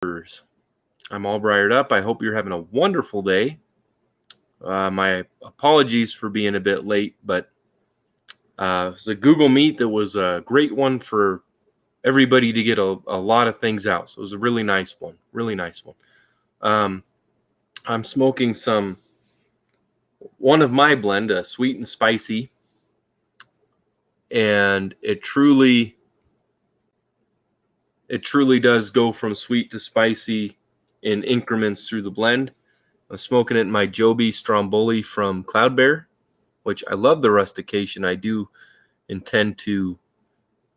I'm all briared up. I hope you're having a wonderful day. My apologies for being a bit late, but it's a Google Meet that was a great one for everybody to get a lot of things out. So it was a really nice one. I'm smoking one of my blend, a sweet and spicy, and it truly does go from sweet to spicy in increments through the blend. I'm smoking it in my Joby Stromboli from Cloud Bear, which I love the rustication. I do intend to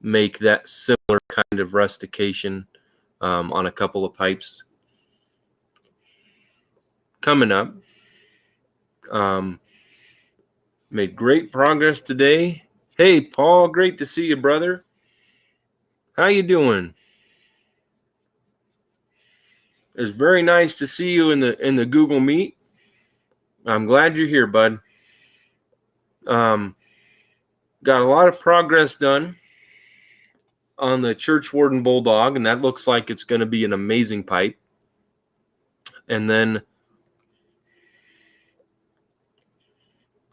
make that similar kind of rustication on a couple of pipes coming up. Made great progress today. Hey, Paul, great to see you, brother. How you doing? It's very nice to see you in the Google Meet. I'm glad you're here, bud. Got a lot of progress done on the Church Warden Bulldog, and that looks like it's going to be an amazing pipe. And then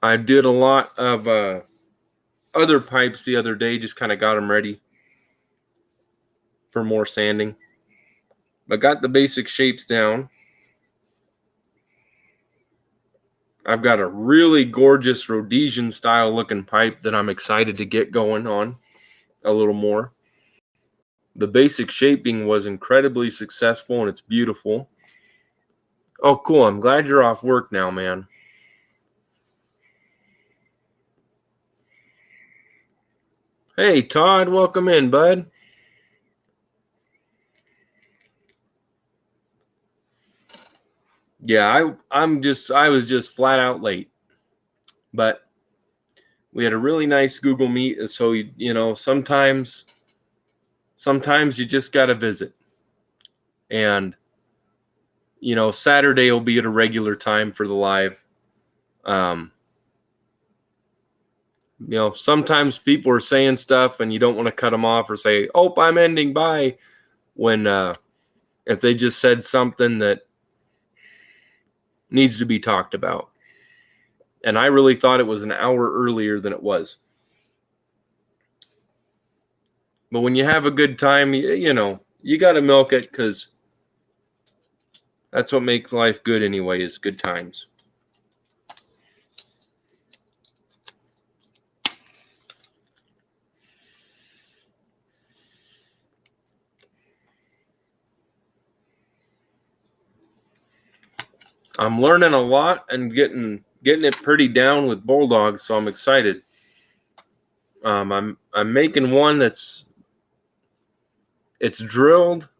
I did a lot of other pipes the other day, just kind of got them ready for more sanding. I got the basic shapes down. I've got a really gorgeous Rhodesian style looking pipe that I'm excited to get going on a little more. The basic shaping was incredibly successful and it's beautiful. Oh, cool. I'm glad you're off work now, man. Hey, Todd, welcome in, bud. Yeah, I was just flat out late. But we had a really nice Google Meet, so sometimes you just got to visit. And Saturday will be at a regular time for the live. Sometimes people are saying stuff and you don't want to cut them off or say, "Oh, I'm ending, bye," when if they just said something that needs to be talked about. And I really thought it was an hour earlier than it was. But when you have a good time, you got to milk it, because that's what makes life good anyway, is good times. I'm learning a lot and getting it pretty down with Bulldogs, so I'm excited. I'm making one it's drilled.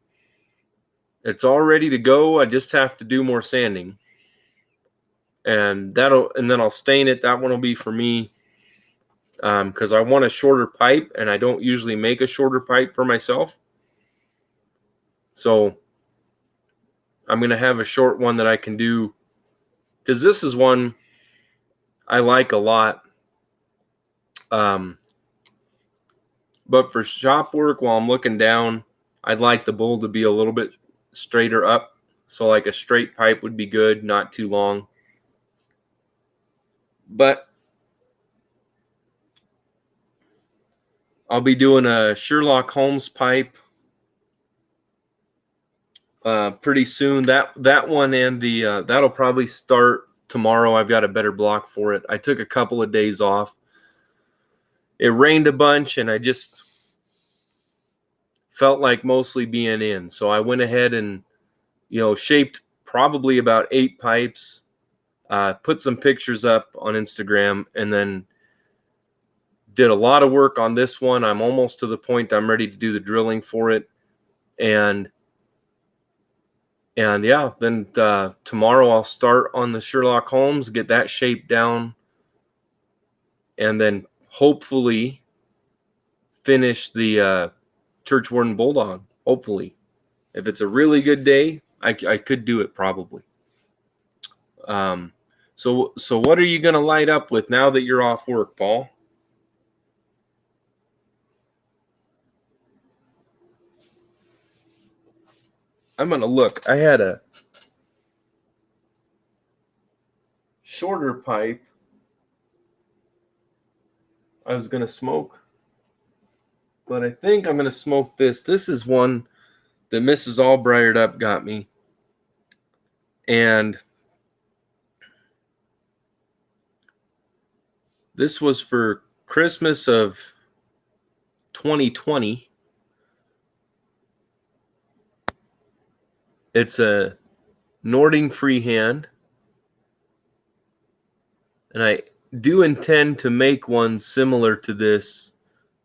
It's all ready to go. I just have to do more sanding. And then I'll stain it. That one will be for me, because I want a shorter pipe, and I don't usually make a shorter pipe for myself. So I'm going to have a short one that I can do, because this is one I like a lot. But for shop work, while I'm looking down, I'd like the bowl to be a little bit straighter up. So like a straight pipe would be good, not too long. But I'll be doing a Sherlock Holmes pipe pretty soon. That one and the that'll probably start tomorrow. I've got a better block for it. I took a couple of days off. It rained a bunch, and I just felt like mostly being in. So I went ahead and shaped probably about 8 pipes, put some pictures up on Instagram, and then did a lot of work on this one. I'm almost to the point I'm ready to do the drilling for it. And yeah, then tomorrow I'll start on the Sherlock Holmes, get that shape down, and then hopefully finish the Church Warden Bulldog. Hopefully. If it's a really good day, I could do it probably. So what are you going to light up with now that you're off work, Paul? I'm going to look. I had a shorter pipe I was going to smoke, but I think I'm going to smoke this. This is one that Mrs. All Briar'd Up got me. And this was for Christmas of 2020. It's a Nording freehand. And I do intend to make one similar to this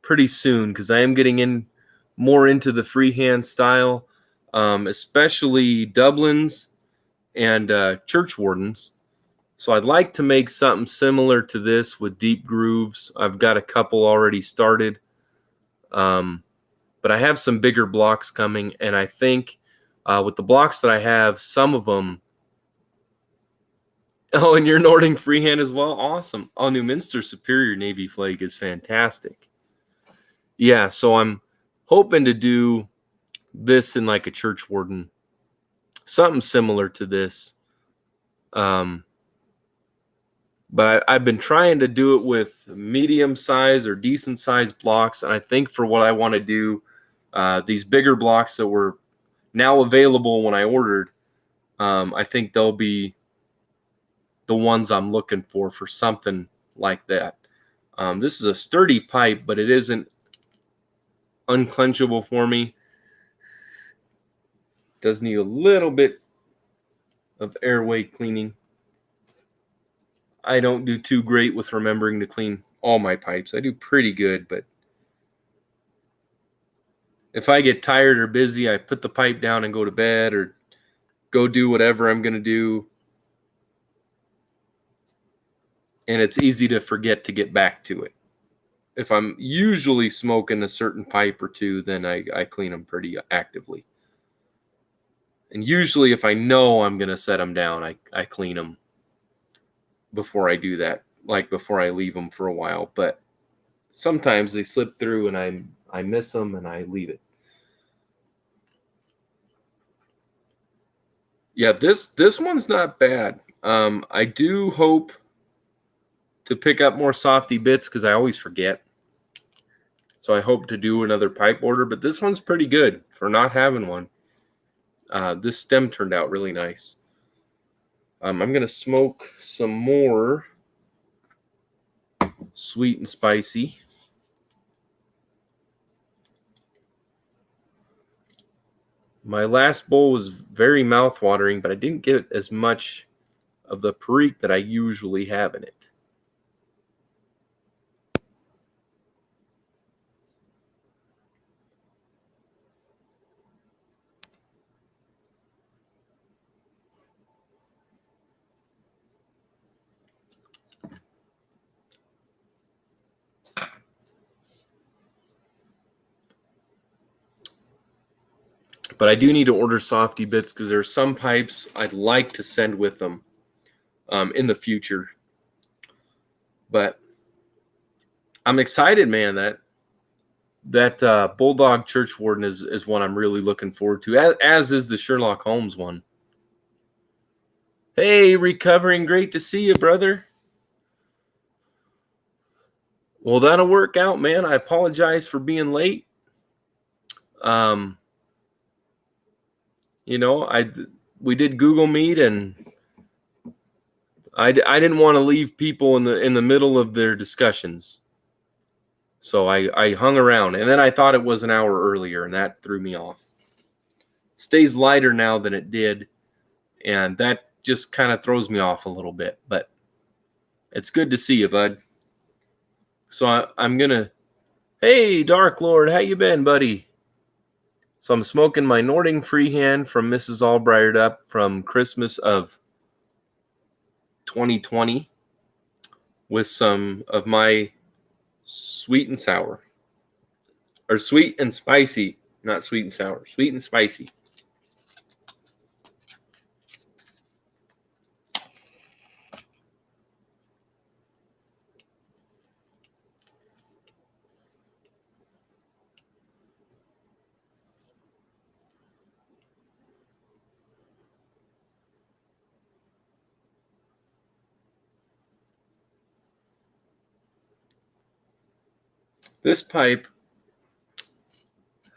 pretty soon because I am getting in more into the freehand style, especially Dublins and church wardens. So I'd like to make something similar to this with deep grooves. I've got a couple already started, but I have some bigger blocks coming, and I think with the blocks that I have, some of them. Oh, and you're Nording freehand as well? Awesome. Oh, Newminster Superior Navy Flake is fantastic. Yeah, so I'm hoping to do this in like a church warden, something similar to this. But I've been trying to do it with medium size or decent sized blocks. And I think for what I want to do, these bigger blocks that were now available when I ordered, I think they'll be the ones I'm looking for something like that. This is a sturdy pipe, but it isn't unclenchable for me. Does need a little bit of airway cleaning. I don't do too great with remembering to clean all my pipes. I do pretty good, but if I get tired or busy, I put the pipe down and go to bed or go do whatever I'm going to do. And it's easy to forget to get back to it. If I'm usually smoking a certain pipe or two, then I clean them pretty actively. And usually if I know I'm going to set them down, I clean them before I do that, like before I leave them for a while. But sometimes they slip through and I miss them and I leave it. Yeah, this one's not bad. I do hope to pick up more softy bits because I always forget. So I hope to do another pipe order, but this one's pretty good for not having one. This stem turned out really nice. I'm going to smoke some more sweet and spicy. My last bowl was very mouth-watering, but I didn't get as much of the perique that I usually have in it. But I do need to order softy bits because there are some pipes I'd like to send with them in the future. But I'm excited, man. That Bulldog Church Warden is one I'm really looking forward to, as is the Sherlock Holmes one. Hey, recovering. Great to see you, brother. Well, that'll work out, man. I apologize for being late. We did Google Meet, and I didn't want to leave people in the middle of their discussions. So I hung around, and then I thought it was an hour earlier, and that threw me off. It stays lighter now than it did, and that just kind of throws me off a little bit. But it's good to see you, bud. So I'm gonna. Hey, Dark Lord, how you been, buddy? So I'm smoking my Nording freehand from Mrs. All Briar'd Up from Christmas of 2020 with some of my sweet and sour. Or sweet and spicy, not sweet and sour. Sweet and spicy. This pipe.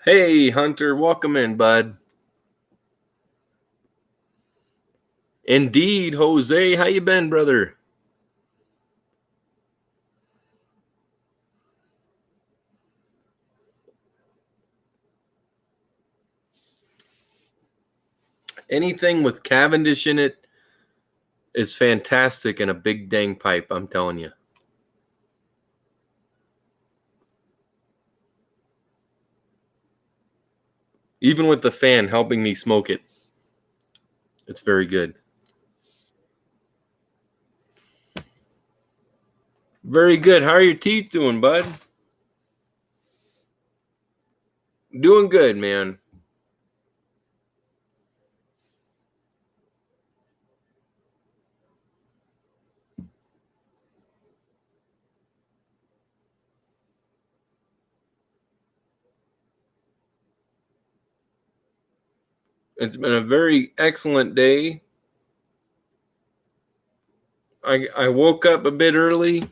Hey, Hunter, welcome in, bud. Indeed, Jose, how you been, brother? Anything with Cavendish in it is fantastic in a big dang pipe, I'm telling you. Even with the fan helping me smoke it, it's very good. Very good. How are your teeth doing, bud? Doing good, man. It's been a very excellent day. I woke up a bit early.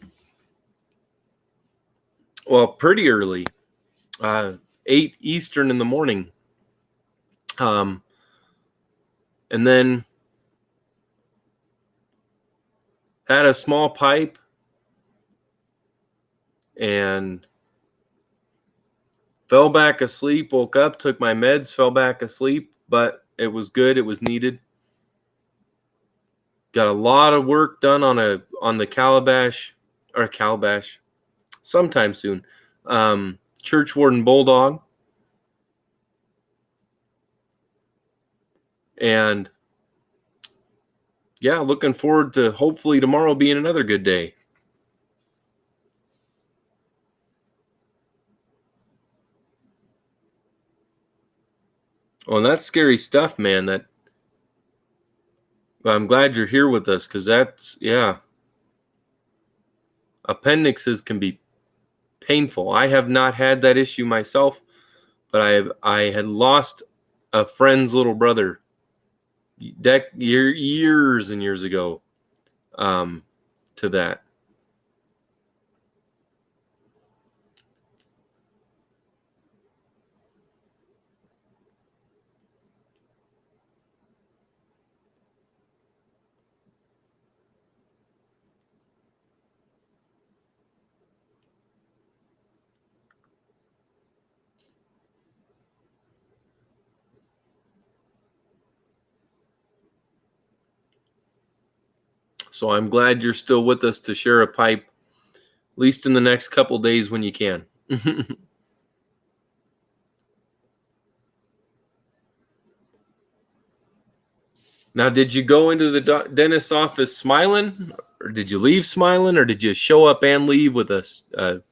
Well, pretty early. 8 Eastern in the morning. And then had a small pipe and fell back asleep, woke up, took my meds, fell back asleep, but it was good. It was needed. Got a lot of work done on the Calabash sometime soon. Church Warden Bulldog. And yeah, looking forward to hopefully tomorrow being another good day. Well, and that's scary stuff, man. I'm glad you're here with us because appendixes can be painful. I have not had that issue myself, but I had lost a friend's little brother years and years ago to that. So I'm glad you're still with us to share a pipe, at least in the next couple days when you can. Now, did you go into the dentist's office smiling, or did you leave smiling, or did you show up and leave with a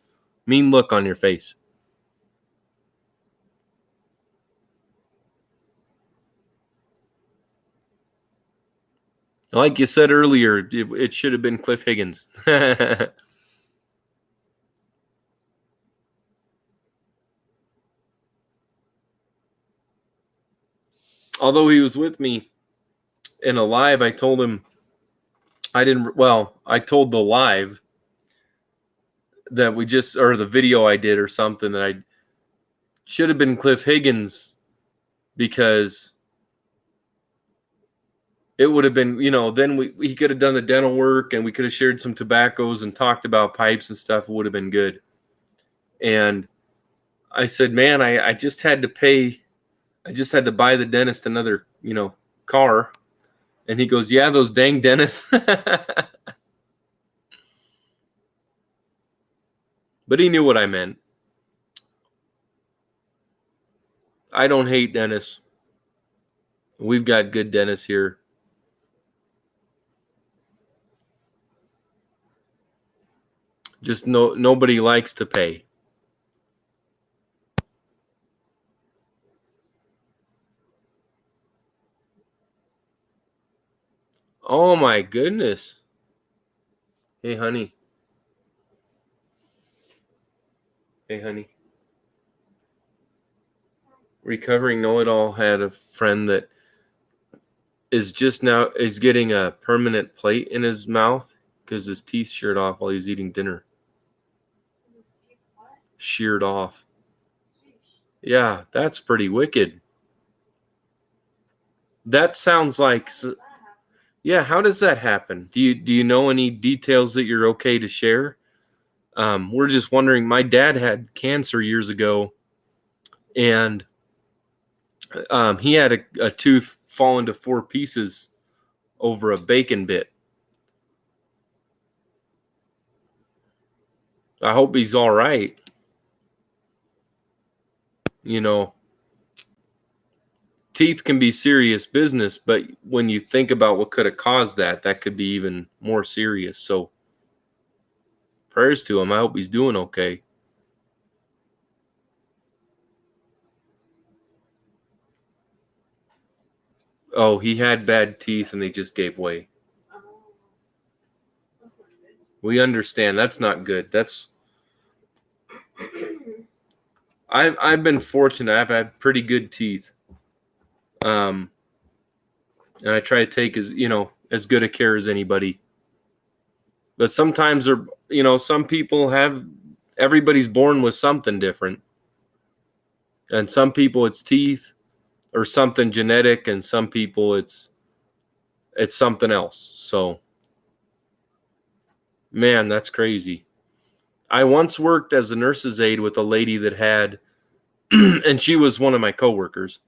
mean look on your face? Like you said earlier, it should have been Cliff Higgins. Although he was with me in a live, I told him I told the live that or the video I did or something that I should have been Cliff Higgins because it would have been, then he could have done the dental work and we could have shared some tobaccos and talked about pipes and stuff. It would have been good. And I said, man, I just had to buy the dentist another, car. And he goes, yeah, those dang dentists. But he knew what I meant. I don't hate dentists. We've got good dentists here. Just nobody likes to pay. Oh my goodness. Hey, honey. Hey, honey. Recovering know-it-all had a friend that is getting a permanent plate in his mouth because his teeth sheared off while he's eating dinner. sheared off. Yeah, that's pretty wicked. That sounds like, yeah. How does that happen? Do you know any details that you're okay to share? We're just wondering. My dad had cancer years ago, and he had a tooth fall into 4 pieces over a bacon bit. I hope he's all right. You know, teeth can be serious business, but when you think about what could have caused that, that could be even more serious. So prayers to him. I hope he's doing okay. Oh, he had bad teeth and they just gave way. We understand. That's not good. That's I've been fortunate. I've had pretty good teeth. And I try to take as good a care as anybody. But sometimes some people everybody's born with something different. And some people it's teeth or something genetic, and some people it's something else. So man, that's crazy. I once worked as a nurse's aide with a lady that had and she was one of my coworkers.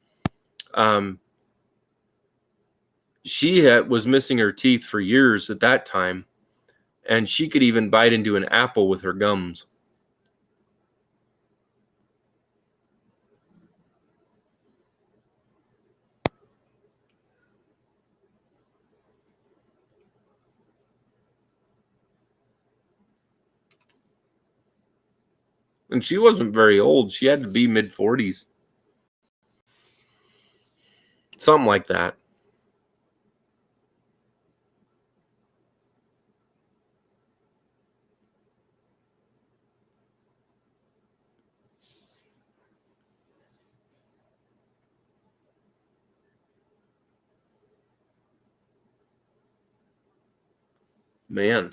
She was missing her teeth for years at that time, and she could even bite into an apple with her gums. And she wasn't very old. She had to be mid-40s. Something like that. Man.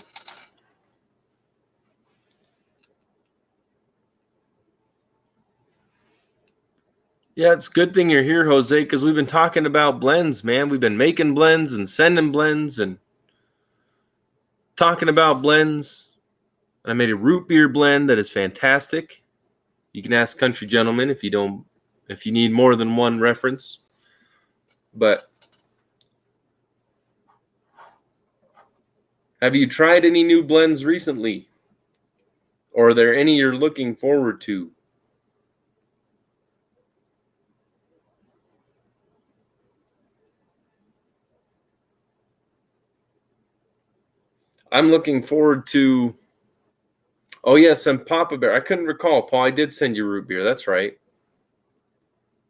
Yeah, it's a good thing you're here, Jose, because we've been talking about blends, man. We've been making blends and sending blends and talking about blends. I made a root beer blend that is fantastic. You can ask Country Gentleman if you need more than one reference. But have you tried any new blends recently? Or are there any you're looking forward to? I'm looking forward to. Oh yes, and Papa Bear. I couldn't recall, Paul. I did send you root beer. That's right.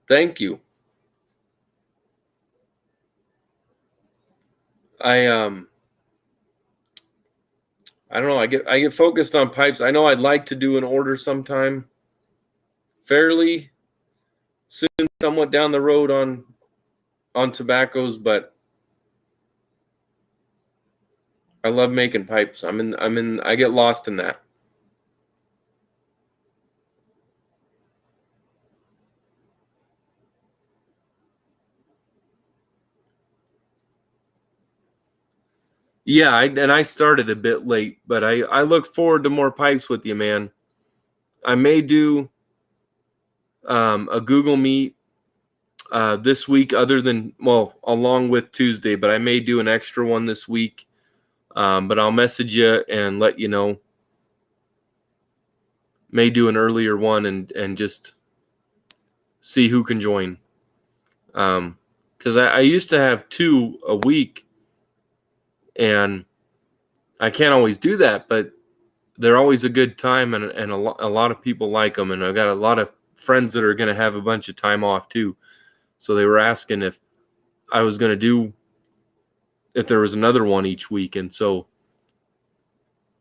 Thank you. I don't know. I get focused on pipes. I know I'd like to do an order sometime, fairly soon, somewhat down the road on tobaccos, but I love making pipes. I get lost in that. Yeah, I started a bit late, but I look forward to more pipes with you, man. I may do a Google Meet this week, along with Tuesday, but I may do an extra one this week. But I'll message you and let you know. May do an earlier one and just see who can join. Because I used to have 2 a week, and I can't always do that, but they're always a good time, and a lot of people like them, and I've got a lot of friends that are going to have a bunch of time off too. So they were asking if I was going to do if there was another one each week, and so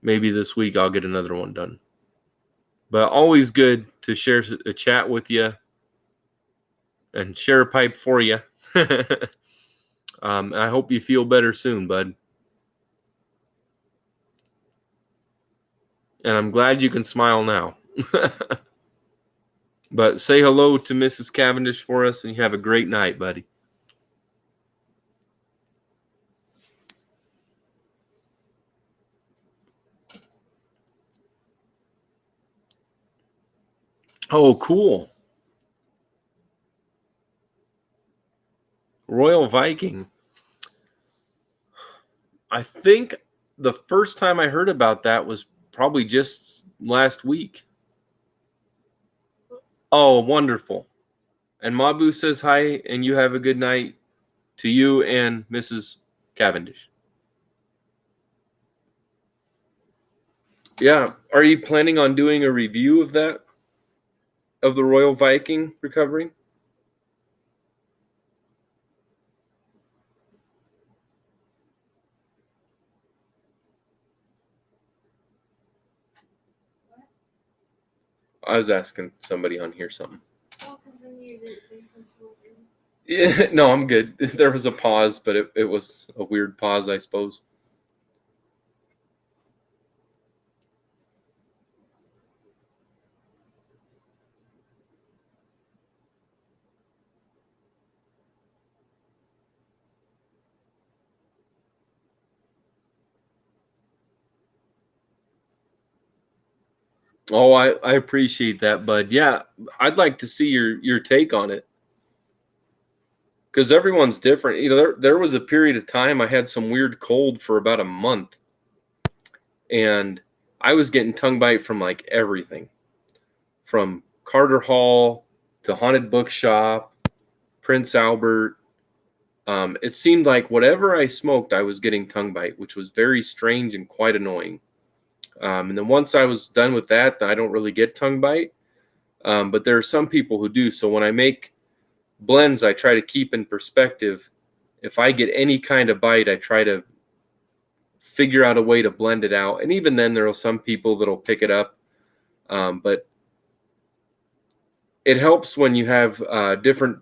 maybe this week I'll get another one done. But always good to share a chat with you and share a pipe for you. I hope you feel better soon, bud. And I'm glad you can smile now. But say hello to Mrs. Cavendish for us, and you have a great night, buddy. Oh, cool. Royal Viking. I think the first time I heard about that was probably just last week. Oh, wonderful. And Mabu says hi, and you have a good night to you and Mrs. Cavendish. Yeah. Are you planning on doing a review of that? Of the Royal Viking recovery? I was asking somebody on here something. Yeah, no, I'm good. There was a pause, but it was a weird pause, I suppose. Oh, I appreciate that, bud. Yeah, I'd like to see your take on it because everyone's different. You know, there was a period of time I had some weird cold for about a month, and I was getting tongue bite from like everything, from Carter Hall to Haunted Bookshop, Prince Albert. It seemed like whatever I smoked, I was getting tongue bite, which was very strange and quite annoying. And then once I was done with that, I don't really get tongue bite. But there are some people who do. So when I make blends, I try to keep in perspective. If I get any kind of bite, I try to figure out a way to blend it out. And even then, there are some people that'll pick it up. But it helps when you have different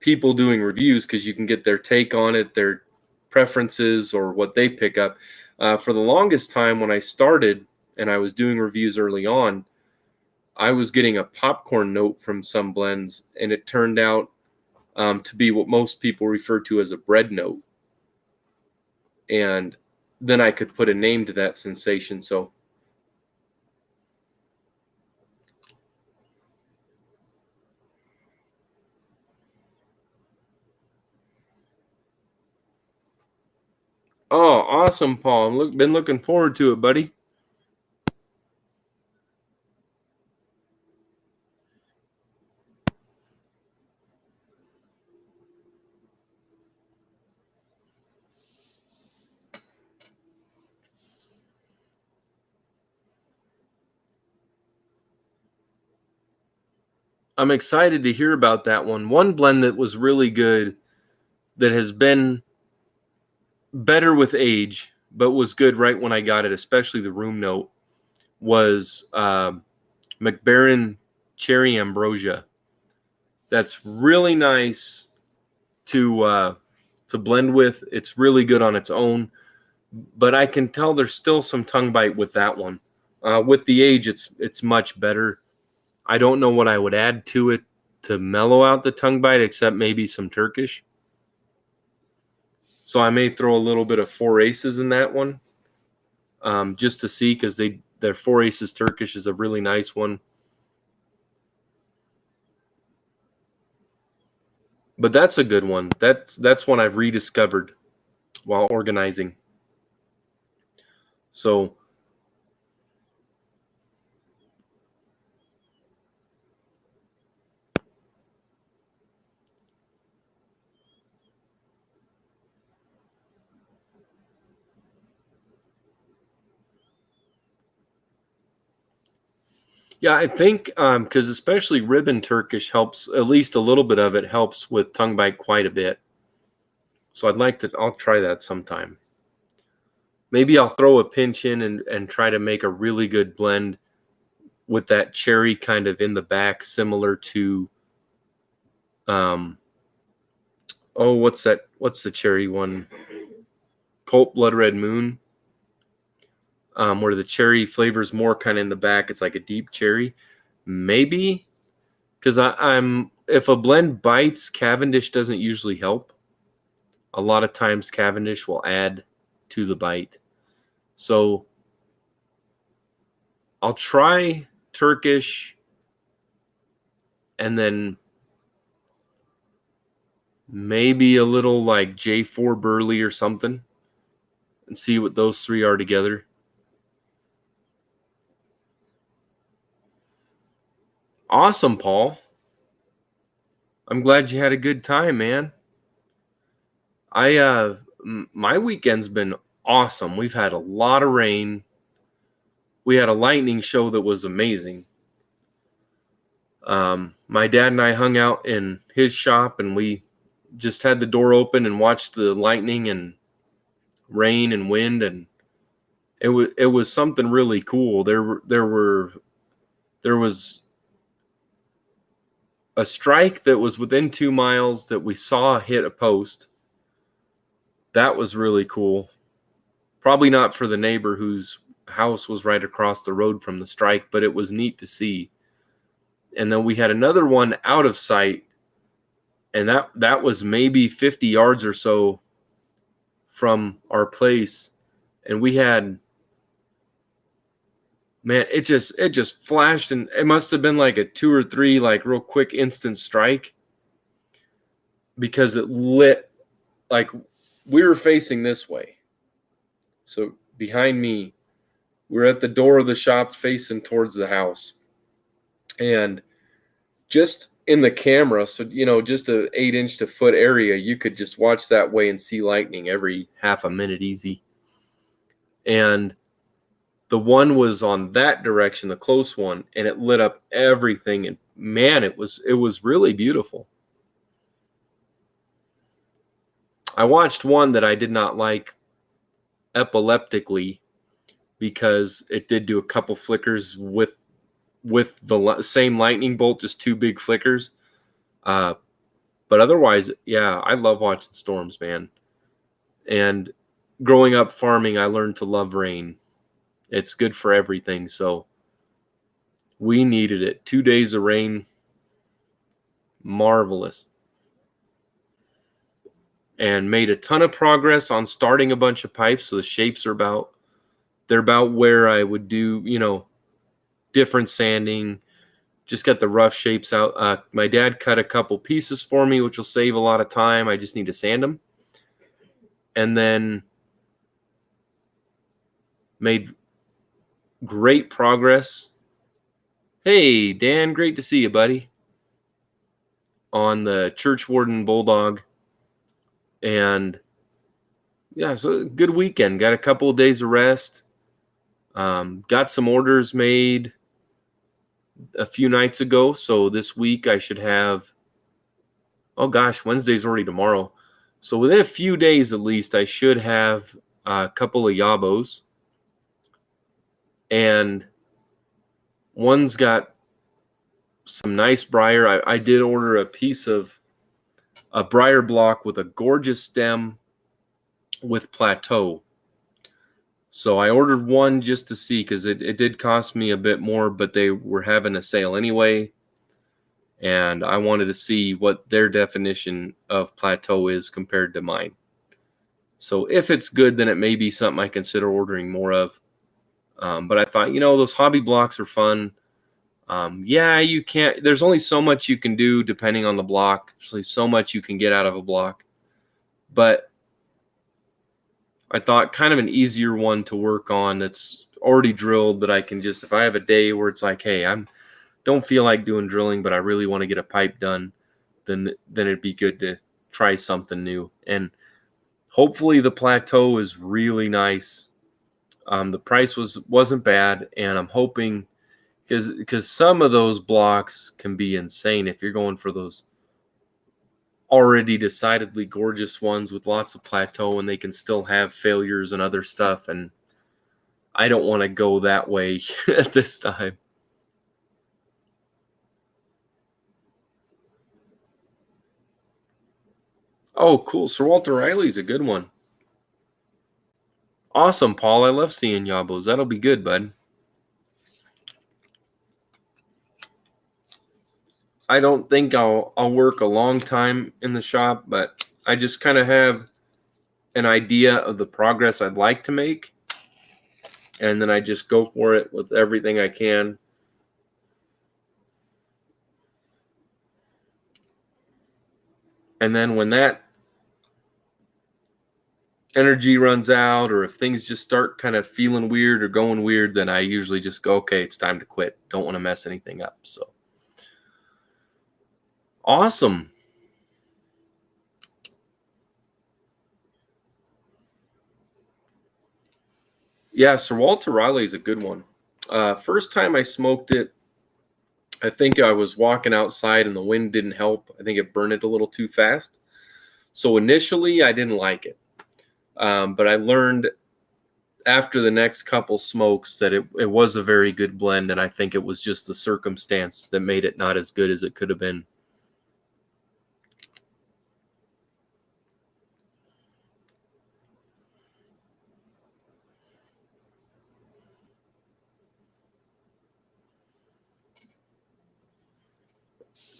people doing reviews because you can get their take on it, their preferences, or what they pick up. For the longest time when I started and I was doing reviews early on, I was getting a popcorn note from some blends, and it turned out to be what most people refer to as a bread note. And then I could put a name to that sensation. So, oh, awesome, Paul. Been looking forward to it, buddy. I'm excited to hear about that one. One blend that was really good that has been better with age, but was good right when I got it, especially the room note, was McBaron Cherry Ambrosia. That's really nice to blend with. It's really good on its own, but I can tell there's still some tongue bite with that one. With the age, it's much better. I don't know what I would add to it to mellow out the tongue bite, except maybe some Turkish. So I may throw a little bit of Four Aces in that one, just to see, because their Four Aces Turkish is a really nice one. But that's a good one. That's one I've rediscovered while organizing. So yeah, I think because especially ribbon Turkish helps, at least a little bit of it helps with tongue bite quite a bit. So I'll try that sometime. Maybe I'll throw a pinch in and try to make a really good blend with that cherry kind of in the back, similar to, what's that? What's the cherry one? Colt Blood Red Moon. where the cherry flavor is more kind of in the back. It's like a deep cherry. Maybe because I'm if a blend bites, Cavendish doesn't usually help. A lot of times Cavendish will add to the bite. So I'll try Turkish and then maybe a little like J4 Burley or something and see what those three are together. Awesome, Paul. I'm glad you had a good time, man. My weekend's been awesome. We've had a lot of rain. We had a lightning show that was amazing. My dad and I hung out in his shop and we just had the door open and watched the lightning and rain and wind, and it was something really cool. There was a strike that was within 2 miles that we saw hit a post. That was really cool. Probably not for the neighbor whose house was right across the road from the strike, but it was neat to see. And then we had another one out of sight, and that was maybe 50 yards or so from our place. And we had, man, it just flashed, and it must have been like a 2 or 3 like real quick instant strike, because it lit, like we were facing this way. So behind me, we're at the door of the shop facing towards the house. And just in the camera, so just a 8-inch to foot area, you could just watch that way and see lightning every half a minute easy. And the one was on that direction, the close one, and it lit up everything. And man, it was really beautiful. I watched one that I did not like epileptically because it did do a couple flickers with the same lightning bolt, just 2 big flickers. But otherwise, yeah, I love watching storms, man. And growing up farming, I learned to love rain. It's good for everything. So we needed it. 2 days of rain, marvelous. And made a ton of progress on starting a bunch of pipes. So the shapes are they're about where I would do, different sanding. Just got the rough shapes out. My dad cut a couple pieces for me, which will save a lot of time. I just need to sand them. And then made great progress. Hey, Dan, great to see you, buddy. On the Church Warden Bulldog. And yeah, so good weekend. Got a couple of days of rest. Got some orders made a few nights ago. So this week I should have, oh gosh, Wednesday's already tomorrow. So within a few days at least, I should have a couple of Yabos. And one's got some nice briar. I did order a piece of a briar block with a gorgeous stem with plateau. So I ordered one just to see, because it did cost me a bit more, but they were having a sale anyway. And I wanted to see what their definition of plateau is compared to mine. So if it's good, then it may be something I consider ordering more of. But I thought, those hobby blocks are fun. Yeah, you can't, there's only so much you can do depending on the block. There's only so much you can get out of a block. But I thought kind of an easier one to work on that's already drilled, that I can just, if I have a day where it's like, hey, don't feel like doing drilling, but I really want to get a pipe done, then it'd be good to try something new. And hopefully the plateau is really nice. The price wasn't bad, and I'm hoping, because some of those blocks can be insane if you're going for those already decidedly gorgeous ones with lots of plateau, and they can still have failures and other stuff. And I don't want to go that way at this time. Oh, cool. Sir Walter Riley's a good one. Awesome, Paul. I love seeing yabos. That'll be good, bud. I don't think I'll work a long time in the shop, but I just kind of have an idea of the progress I'd like to make, and then I just go for it with everything I can. And then when that energy runs out, or if things just start kind of feeling weird or going weird, then I usually just go, okay, it's time to quit. Don't want to mess anything up. So awesome. Yeah, Sir Walter Raleigh is a good one. First time I smoked it, I think I was walking outside and the wind didn't help. I think it burned it a little too fast. So initially, I didn't like it. But I learned after the next couple smokes that it was a very good blend, and I think it was just the circumstance that made it not as good as it could have been.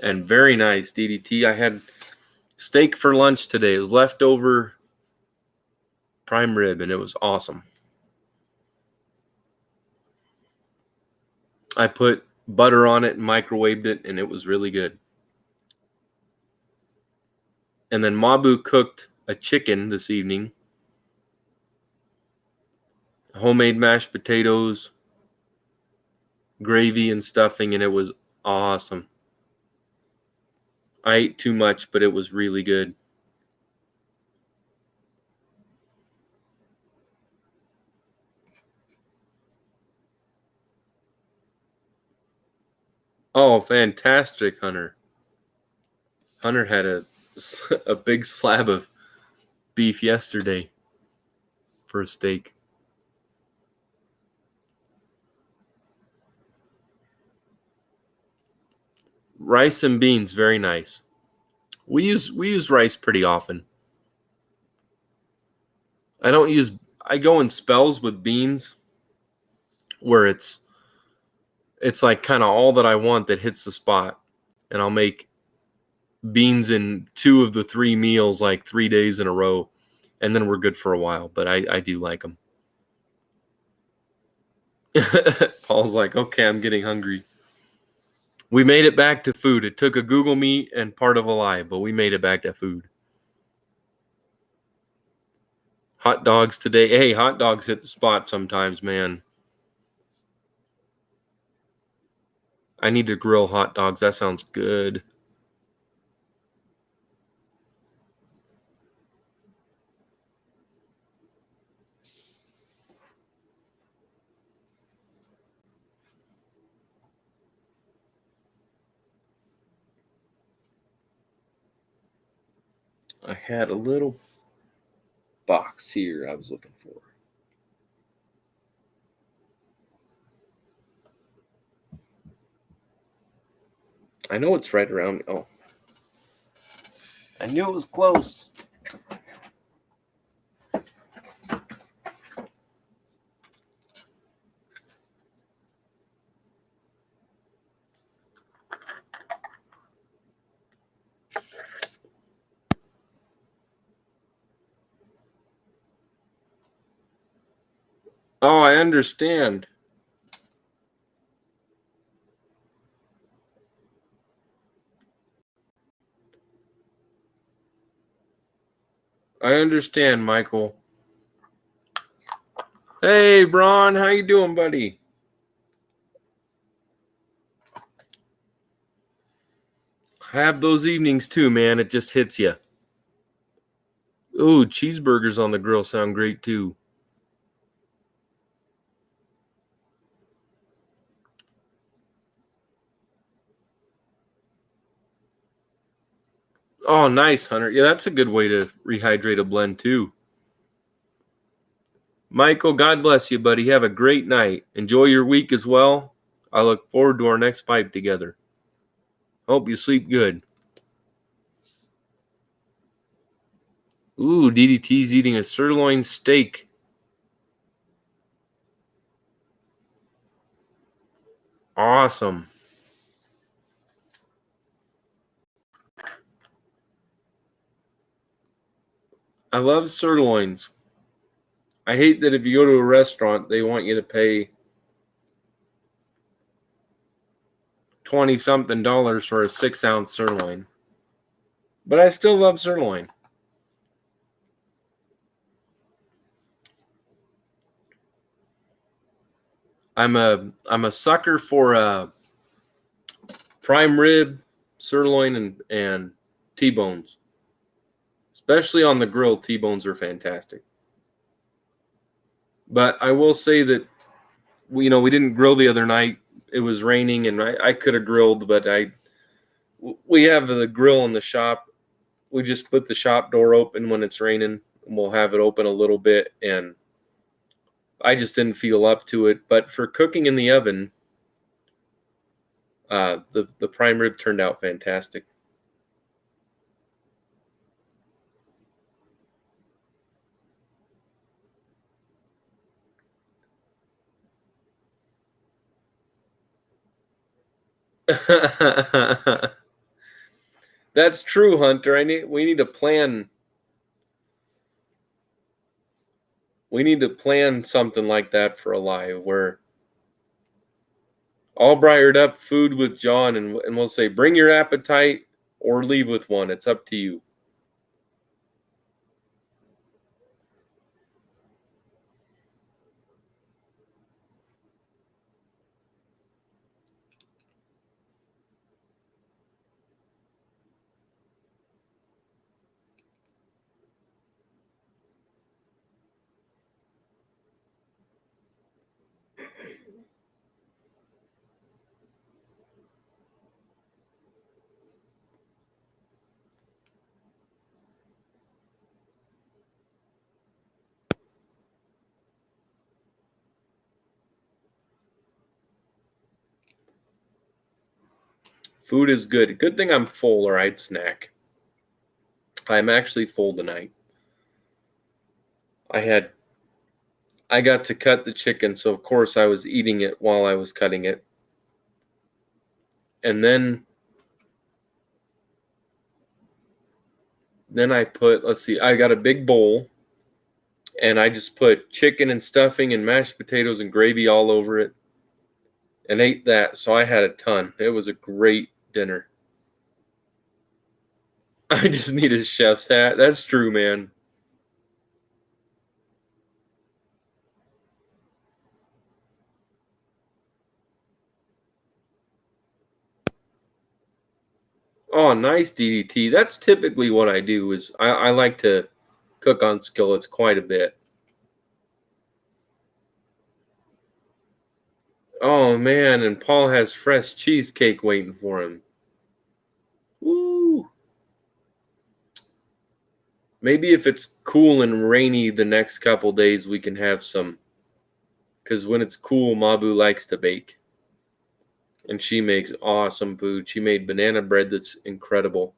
And very nice, DDT. I had steak for lunch today. It was leftover prime rib, and it was awesome. I put butter on it and microwaved it, and it was really good. And then Mabu cooked a chicken this evening. Homemade mashed potatoes, gravy and stuffing, and it was awesome. I ate too much, but it was really good. Oh, fantastic, Hunter. Hunter had a big slab of beef yesterday for a steak. Rice and beans, very nice. We use rice pretty often. I go in spells with beans where it's like kind of all that I want that hits the spot. And I'll make beans in 2 of the 3 meals like 3 days in a row, and then we're good for a while, but I do like them. Paul's like, okay, I'm getting hungry. We made it back to food. It took a Google Meet and part of a lie, but we made it back to food. Hot dogs today. Hey, hot dogs hit the spot sometimes, man. I need to grill hot dogs. That sounds good. I had a little box here I was looking for. I know it's right around. Oh, I knew it was close. Oh, I understand. I understand, Michael. Hey, Braun, how you doing, buddy? I have those evenings too, man. It just hits you. Ooh, cheeseburgers on the grill sound great too. Oh, nice, Hunter. Yeah, that's a good way to rehydrate a blend too. Michael, God bless you, buddy. Have a great night. Enjoy your week as well. I look forward to our next pipe together. Hope you sleep good. Ooh, DDT's eating a sirloin steak. Awesome. I love sirloins. I hate that if you go to a restaurant, they want you to pay $20-something for a 6-ounce sirloin. But I still love sirloin. I'm a sucker for prime rib, sirloin, and T-bones. Especially on the grill, T-bones are fantastic. But I will say that we didn't grill the other night. It was raining, and I could have grilled, but we have the grill in the shop. We just put the shop door open when it's raining, and we'll have it open a little bit, and I just didn't feel up to it. But for cooking in the oven, the prime rib turned out fantastic. That's true, Hunter. We need to plan. We need to plan something like that for a live where all Briar'd up food with John, and we'll say, bring your appetite or leave with one. It's up to you. Food is good. Good thing I'm full or I'd snack. I'm actually full tonight. I got to cut the chicken, so of course I was eating it while I was cutting it. And then I put, I got a big bowl, and I just put chicken and stuffing and mashed potatoes and gravy all over it and ate that. So I had a ton. It was a great dinner. I just need a chef's hat. That's true, man. Oh, nice, DDT. That's typically what I do. Is I like to cook on skillets quite a bit. Oh man, and Paul has fresh cheesecake waiting for him. Woo! Maybe if it's cool and rainy the next couple days, we can have some. Because when it's cool, Mabu likes to bake. And she makes awesome food. She made banana bread that's incredible.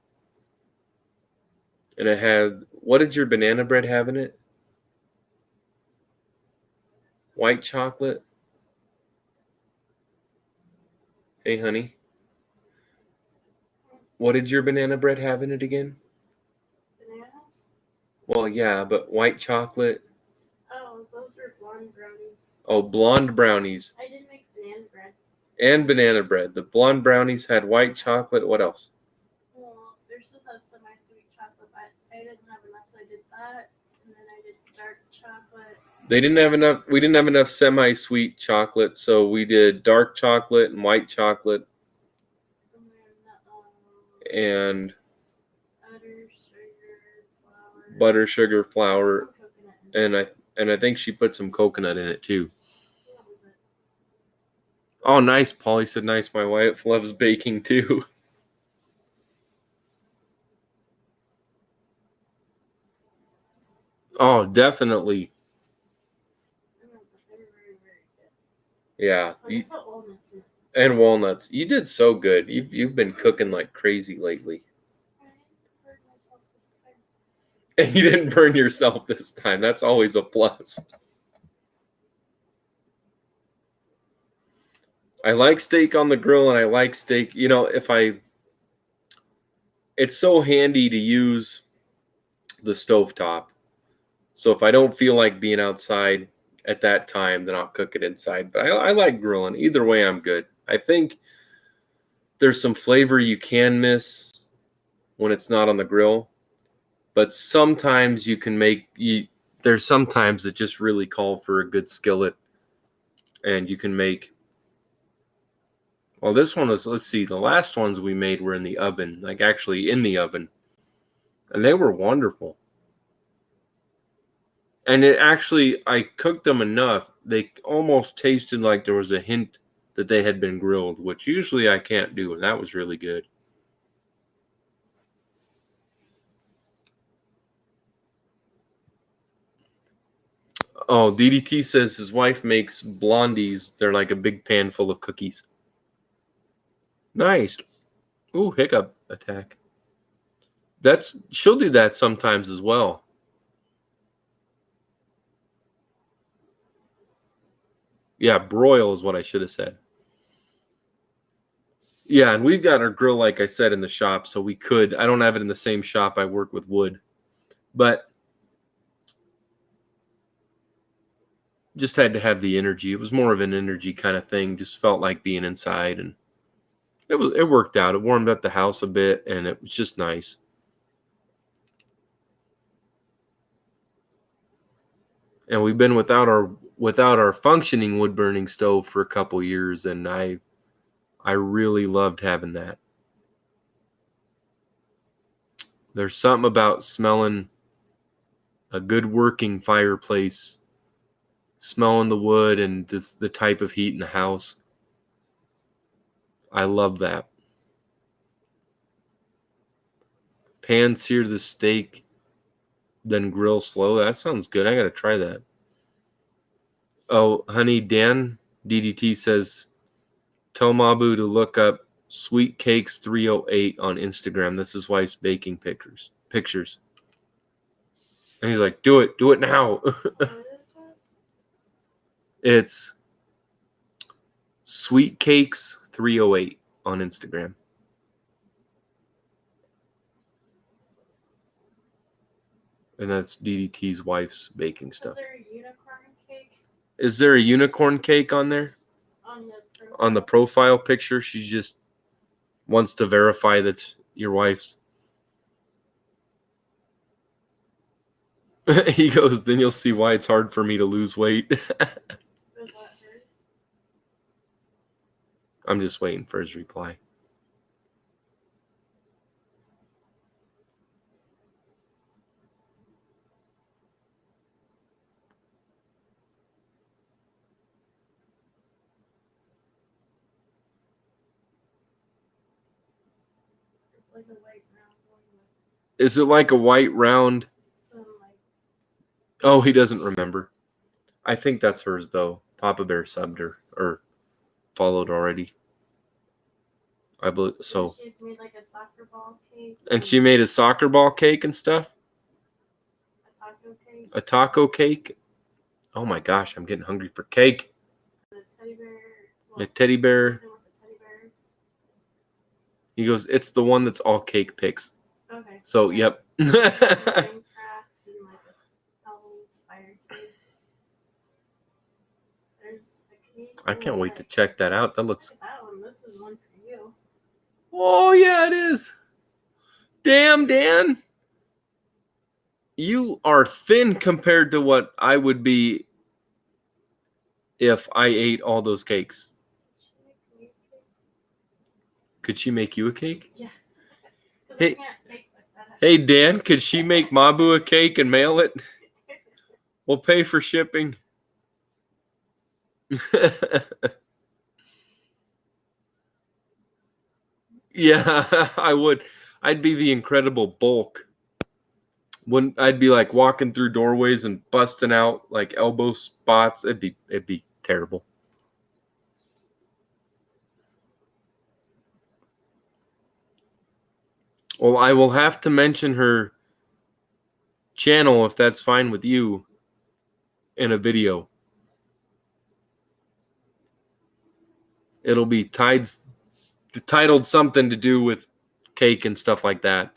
And it had, what did your banana bread have in it? White chocolate? Hey, honey. What did your banana bread have in it again? Bananas? Well, yeah, but white chocolate. Oh, those are blonde brownies. Oh, blonde brownies. I did make banana bread. And banana bread. The blonde brownies had white chocolate. What else? Well, they're supposed to have semi-sweet chocolate, but I didn't have enough, so I did that. And then I did dark chocolate. They didn't have enough. We didn't have enough semi-sweet chocolate, so we did dark chocolate and white chocolate. And butter, sugar, flour, and I think she put some coconut in it too. Oh, nice. Polly said nice. My wife loves baking too. Oh, definitely. Yeah. And walnuts. You did so good. You've been cooking like crazy lately. And you didn't burn yourself this time. That's always a plus. I like steak on the grill, and I like steak. It's so handy to use the stovetop. So if I don't feel like being outside at that time, then I'll cook it inside. But I like grilling. Either way, I'm good. I think there's some flavor you can miss when it's not on the grill, but sometimes you can there's sometimes that just really call for a good skillet, and you can make. Well, this one was, let's see, the last ones we made were in the oven, like actually in the oven, and they were wonderful. And I cooked them enough, they almost tasted like there was a hint that they had been grilled, which usually I can't do, and that was really good. Oh, DDT says his wife makes blondies. They're like a big pan full of cookies. Nice. Ooh, hiccup attack. She'll do that sometimes as well. Yeah, broil is what I should have said. Yeah, and we've got our grill, like I said, in the shop, so we could. I don't have it in the same shop. I work with wood, but just had to have the energy. It was more of an energy kind of thing. Just felt like being inside, and it worked out. It warmed up the house a bit, and it was just nice. And we've been without our functioning wood burning stove for a couple years, and I really loved having that. There's something about smelling a good working fireplace, smelling the wood and the type of heat in the house. I love that. Pan sear the steak, then grill slow. That sounds good. I got to try that. Oh, honey, Dan DDT says, tell Mabu to look up Sweet Cakes 308 on Instagram. That's his wife's baking pictures. And he's like, do it now. It's Sweet Cakes 308 on Instagram. And that's DDT's wife's baking stuff. Is there a unicorn cake? Is there a unicorn cake on there? On the profile picture, she just wants to verify that's your wife's. He goes, then you'll see why it's hard for me to lose weight. I'm just waiting for his reply. It's like a white round one. Is it like a white round? Oh, he doesn't remember. I think that's hers, though. Papa Bear subbed her or followed already. I believe so. She's made like a soccer ball cake. And she made a soccer ball cake and stuff? A taco cake. A taco cake? Oh my gosh, I'm getting hungry for cake. A teddy bear. A teddy bear. With a teddy bear. He goes, it's the one that's all cake pics. Okay. So, yep. I can't wait to check that out. That looks. That one. This is one for you. Oh yeah, it is. Damn, Dan. You are thin compared to what I would be if I ate all those cakes. Could she make you a cake? Yeah. Hey Dan, could she make Mabu a cake and mail it? We'll pay for shipping. Yeah, I would. I'd be the Incredible Bulk. I'd be like walking through doorways and busting out like elbow spots. It'd be terrible. Well, I will have to mention her channel if that's fine with you in a video. It'll be titled something to do with cake and stuff like that.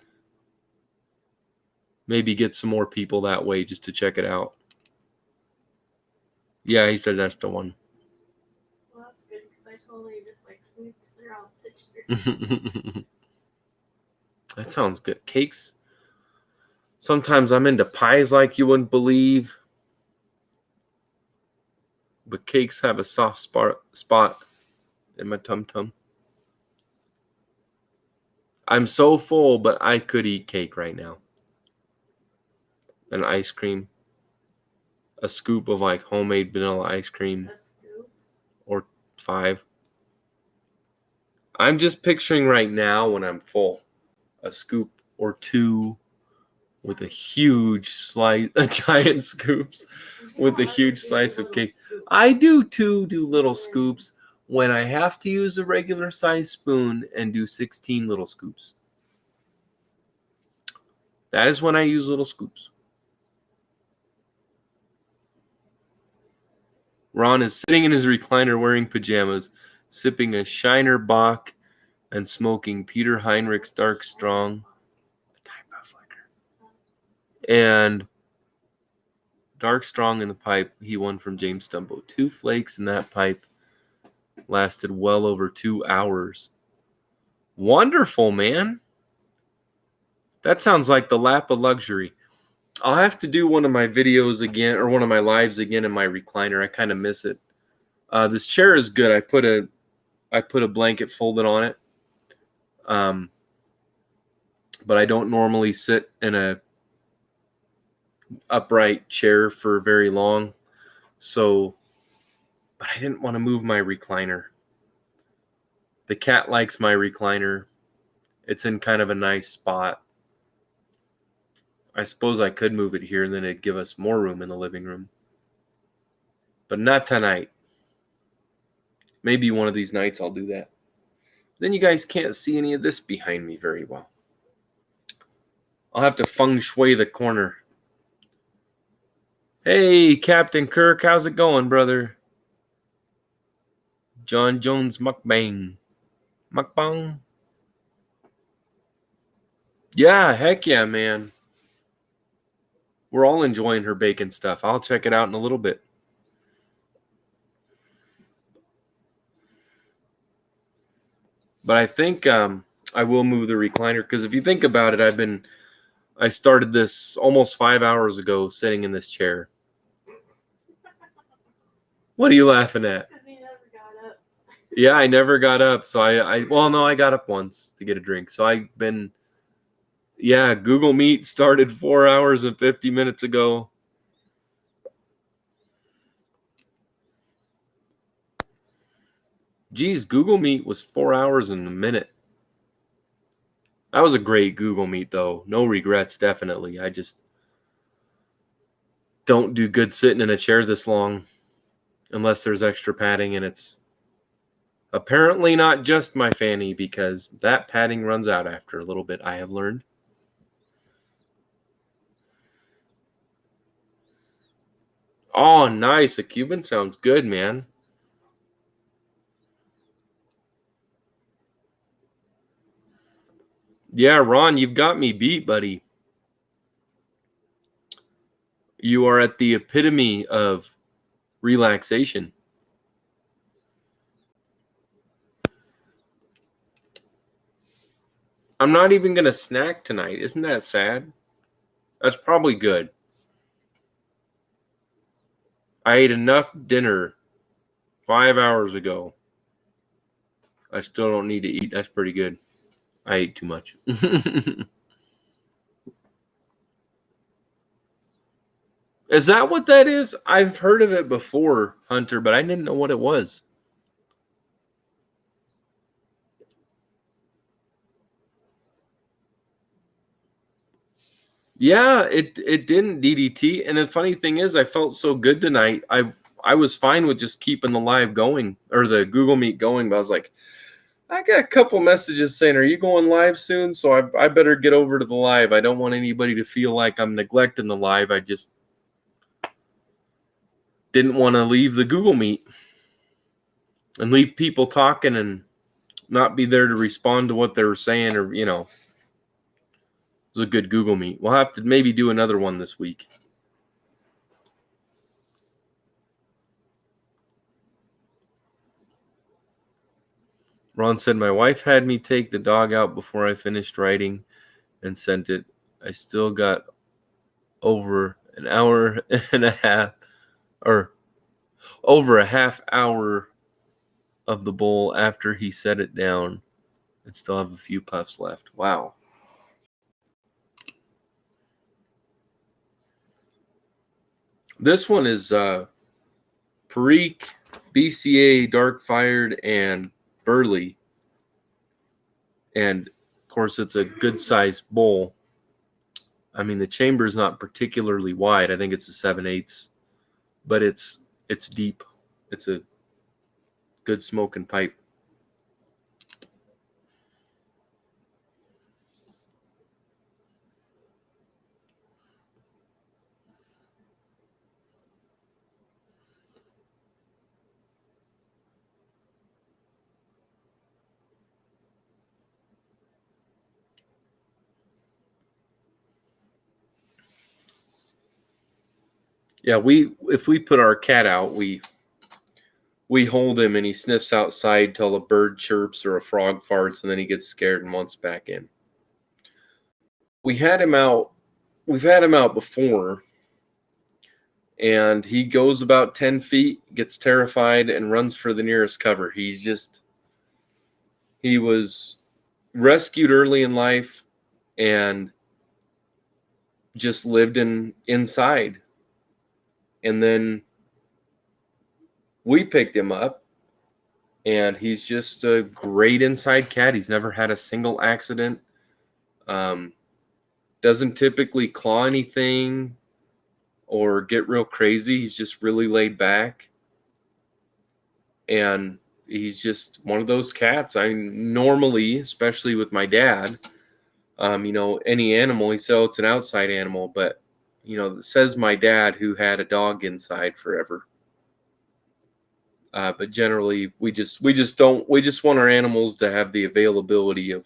Maybe get some more people that way just to check it out. Yeah, he said that's the one. Well, that's good because I totally just like snooped through all the pictures. That sounds good. Cakes. Sometimes I'm into pies like you wouldn't believe. But cakes have a soft spot in my tum-tum. I'm so full, but I could eat cake right now. And ice cream. A scoop of like homemade vanilla ice cream. A scoop. Or 5. I'm just picturing right now when I'm full. A scoop or 2 with a huge slice, a giant scoops with a huge slice of cake. I do too, do little scoops when I have to use a regular size spoon and do 16 little scoops. That is when I use little scoops. Ron is sitting in his recliner wearing pajamas, sipping a Shiner Bock and smoking Peter Heinrich's Dark Strong, a type of liquor. And Dark Strong in the pipe he won from James Stumbo. 2 flakes in that pipe lasted well over 2 hours. Wonderful, man. That sounds like the lap of luxury. I'll have to do one of my videos again, or one of my lives again in my recliner. I kind of miss it. This chair is good. I put a blanket folded on it. But I don't normally sit in a upright chair for very long. So, but I didn't want to move my recliner. The cat likes my recliner. It's in kind of a nice spot. I suppose I could move it here and then it'd give us more room in the living room. But not tonight. Maybe one of these nights I'll do that. Then you guys can't see any of this behind me very well. I'll have to feng shui the corner. Hey, Captain Kirk, how's it going, brother? John Jones mukbang. Mukbang? Yeah, heck yeah, man. We're all enjoying her bacon stuff. I'll check it out in a little bit. But I think I will move the recliner because if you think about it, I started this almost 5 hours ago sitting in this chair. What are you laughing at? Because you never got up. Yeah, I never got up. So I got up once to get a drink. So Google Meet started 4 hours and 50 minutes ago. Geez, Google Meet was 4 hours and a minute. That was a great Google Meet, though. No regrets, definitely. I just don't do good sitting in a chair this long unless there's extra padding, and it's apparently not just my fanny because that padding runs out after a little bit, I have learned. Oh, nice. A Cuban sounds good, man. Yeah, Ron, you've got me beat, buddy. You are at the epitome of relaxation. I'm not even going to snack tonight. Isn't that sad? That's probably good. I ate enough dinner 5 hours ago. I still don't need to eat. That's pretty good. I ate too much. Is that what that is? I've heard of it before, Hunter, but I didn't know what it was. Yeah, it didn't DDT. And the funny thing is, I felt so good tonight. I was fine with just keeping the live going or the Google Meet going, but I was like, I got a couple messages saying, "Are you going live soon?" So I better get over to the live. I don't want anybody to feel like I'm neglecting the live. I just didn't want to leave the Google Meet. and leave people talking and not be there to respond to what they were saying, or it was a good Google Meet. We'll have to maybe do another one this week. Ron said, my wife had me take the dog out before I finished writing and sent it. I still got over an hour and a half, or over a half hour of the bowl after he set it down, and still have a few puffs left. Wow. This one is Perique, BCA, Dark Fired, and Burley. And, of course, it's a good-sized bowl. I mean, the chamber is not particularly wide. I think it's a 7/8, but it's deep. It's a good smoking pipe. Yeah, if we put our cat out, we hold him and he sniffs outside till a bird chirps or a frog farts, and then he gets scared and wants back in. We've had him out before, and he goes about 10 feet, gets terrified, and runs for the nearest cover. He was rescued early in life and just lived inside. And then we picked him up, and he's just a great inside cat. He's never had a single accident. Doesn't typically claw anything or get real crazy. He's just really laid back. And he's just one of those cats. I normally, especially with my dad, any animal, he says, oh, it's an outside animal, but it says my dad, who had a dog inside forever. But generally, we just want our animals to have the availability of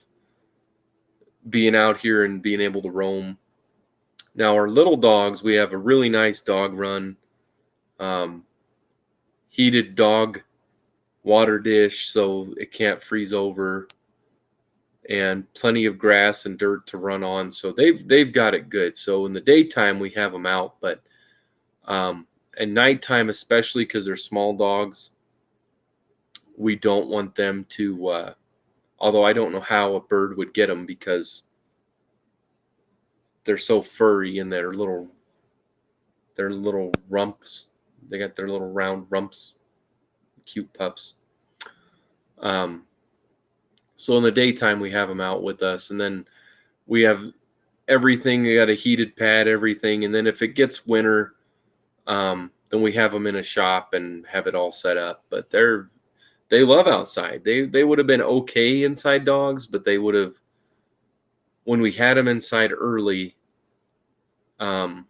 being out here and being able to roam. Now, our little dogs, we have a really nice dog run, heated dog water dish so it can't freeze over, and plenty of grass and dirt to run on. So they've got it good. So in the daytime, we have them out, but at nighttime, especially because they're small dogs, we don't want them to, although I don't know how a bird would get them because they're so furry and their little rumps. They got their little round rumps, cute pups. So in the daytime, we have them out with us, and then we have everything. We got a heated pad, everything. And then if it gets winter, then we have them in a shop and have it all set up. But they love outside. They would have been okay inside dogs, but they would have, when we had them inside early, and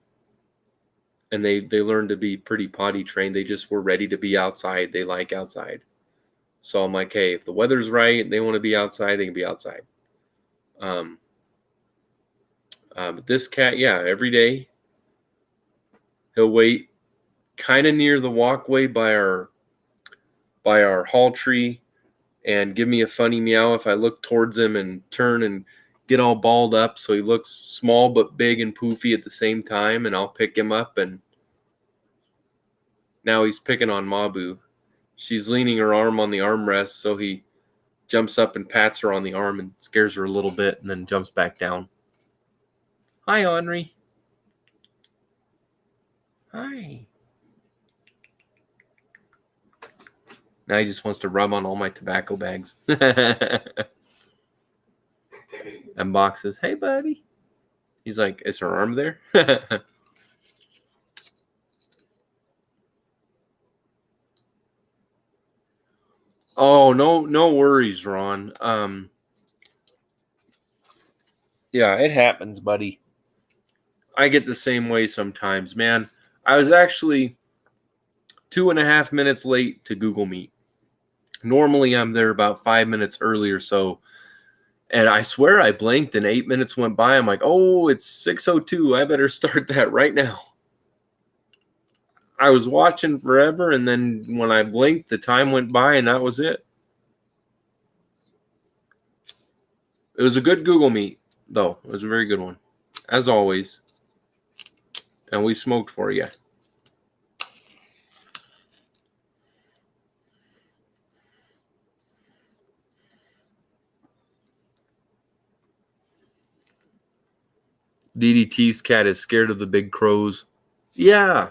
they learned to be pretty potty trained. They just were ready to be outside. They like outside. So I'm like, hey, if the weather's right and they want to be outside, they can be outside. But this cat, yeah, every day he'll wait kind of near the walkway by our hall tree and give me a funny meow if I look towards him and turn and get all balled up so he looks small but big and poofy at the same time, and I'll pick him up, and now he's picking on Mabu. She's leaning her arm on the armrest, so he jumps up and pats her on the arm and scares her a little bit and then jumps back down. Hi, Henri. Hi. Now he just wants to rub on all my tobacco bags. And Box says, hey, buddy. He's like, is her arm there? Oh, no worries, Ron. Yeah, it happens, buddy. I get the same way sometimes, man. I was actually 2.5 minutes late to Google Meet. Normally I'm there about 5 minutes early or so. And I swear I blinked and 8 minutes went by. I'm like, oh, it's 6:02. I better start that right now. I was watching forever, and then when I blinked, the time went by, and that was it. It was a good Google Meet, though. It was a very good one, as always. And we smoked for you. DDT's cat is scared of the big crows. Yeah,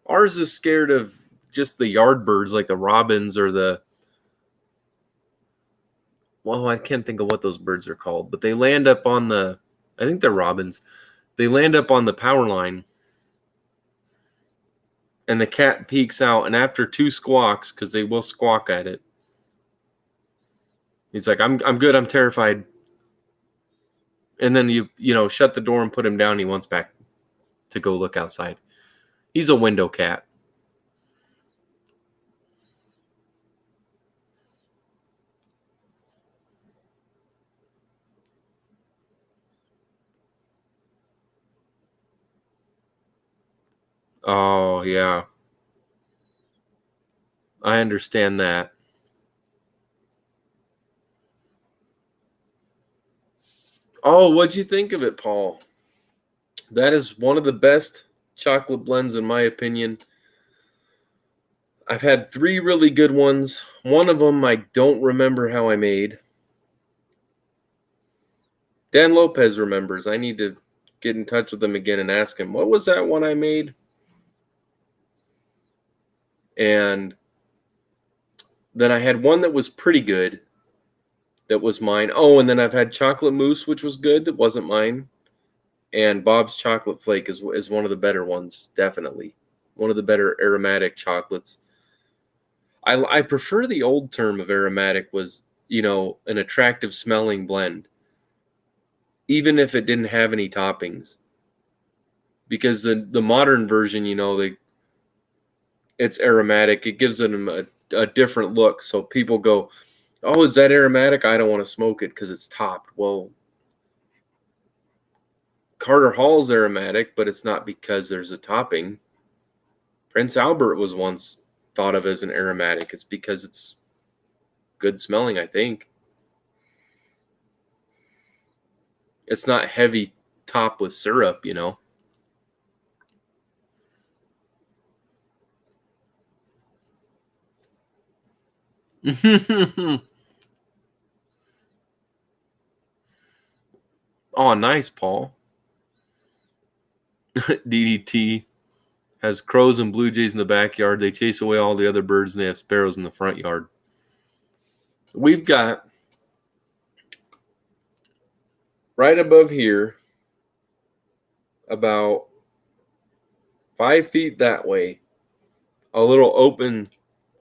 ours is scared of just the yard birds, like the robins or the... Well, I can't think of what those birds are called, but they land up on the... I think they're robins. They land up on the power line, and the cat peeks out, and after 2 squawks, because they will squawk at it, he's like, I'm good, I'm terrified. And then you shut the door and put him down. He wants back to go look outside. He's a window cat. Oh, yeah. I understand that. Oh, what'd you think of it, Paul? That is one of the best chocolate blends, in my opinion. I've had 3 really good ones. One of them I don't remember how I made. Dan Lopez remembers. I need to get in touch with him again and ask him, what was that one I made? And then I had one that was pretty good. That was mine. Oh, and then I've had chocolate mousse, which was good. That wasn't mine. And Bob's chocolate flake is one of the better ones, definitely. One of the better aromatic chocolates. I prefer the old term of aromatic was, an attractive smelling blend, even if it didn't have any toppings. Because the modern version, it's aromatic. It gives them a different look. So people go, oh, is that aromatic? I don't want to smoke it because it's topped. Well, Carter Hall's aromatic, but it's not because there's a topping. Prince Albert was once thought of as an aromatic. It's because it's good smelling, I think. It's not heavy top with syrup, Oh, nice, Paul. DDT has crows and blue jays in the backyard. They chase away all the other birds, and they have sparrows in the front yard. We've got right above here, about 5 feet that way, a little open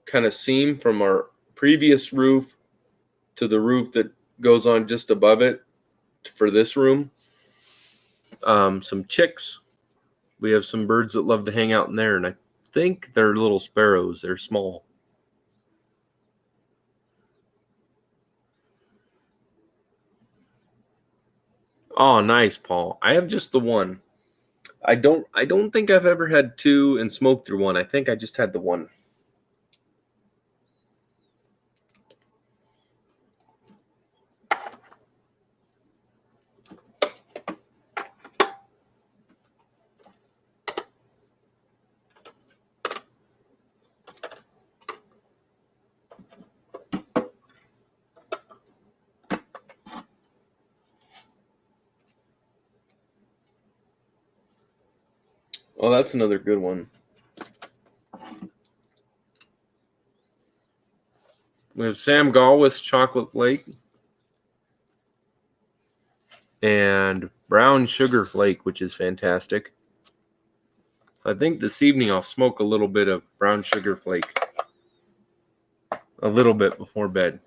kind of seam from our previous roof to the roof that goes on just above it for this room. Some chicks. We have some birds that love to hang out in there, and I think they're little sparrows. They're small. Oh, nice, Paul. I have just the one. I don't think I've ever had 2 and smoked through one. I think I just had the one. Oh, that's another good one. We have Sam Galwith's chocolate flake and brown sugar flake, which is fantastic. I think this evening I'll smoke a little bit of brown sugar flake, a little bit before bed.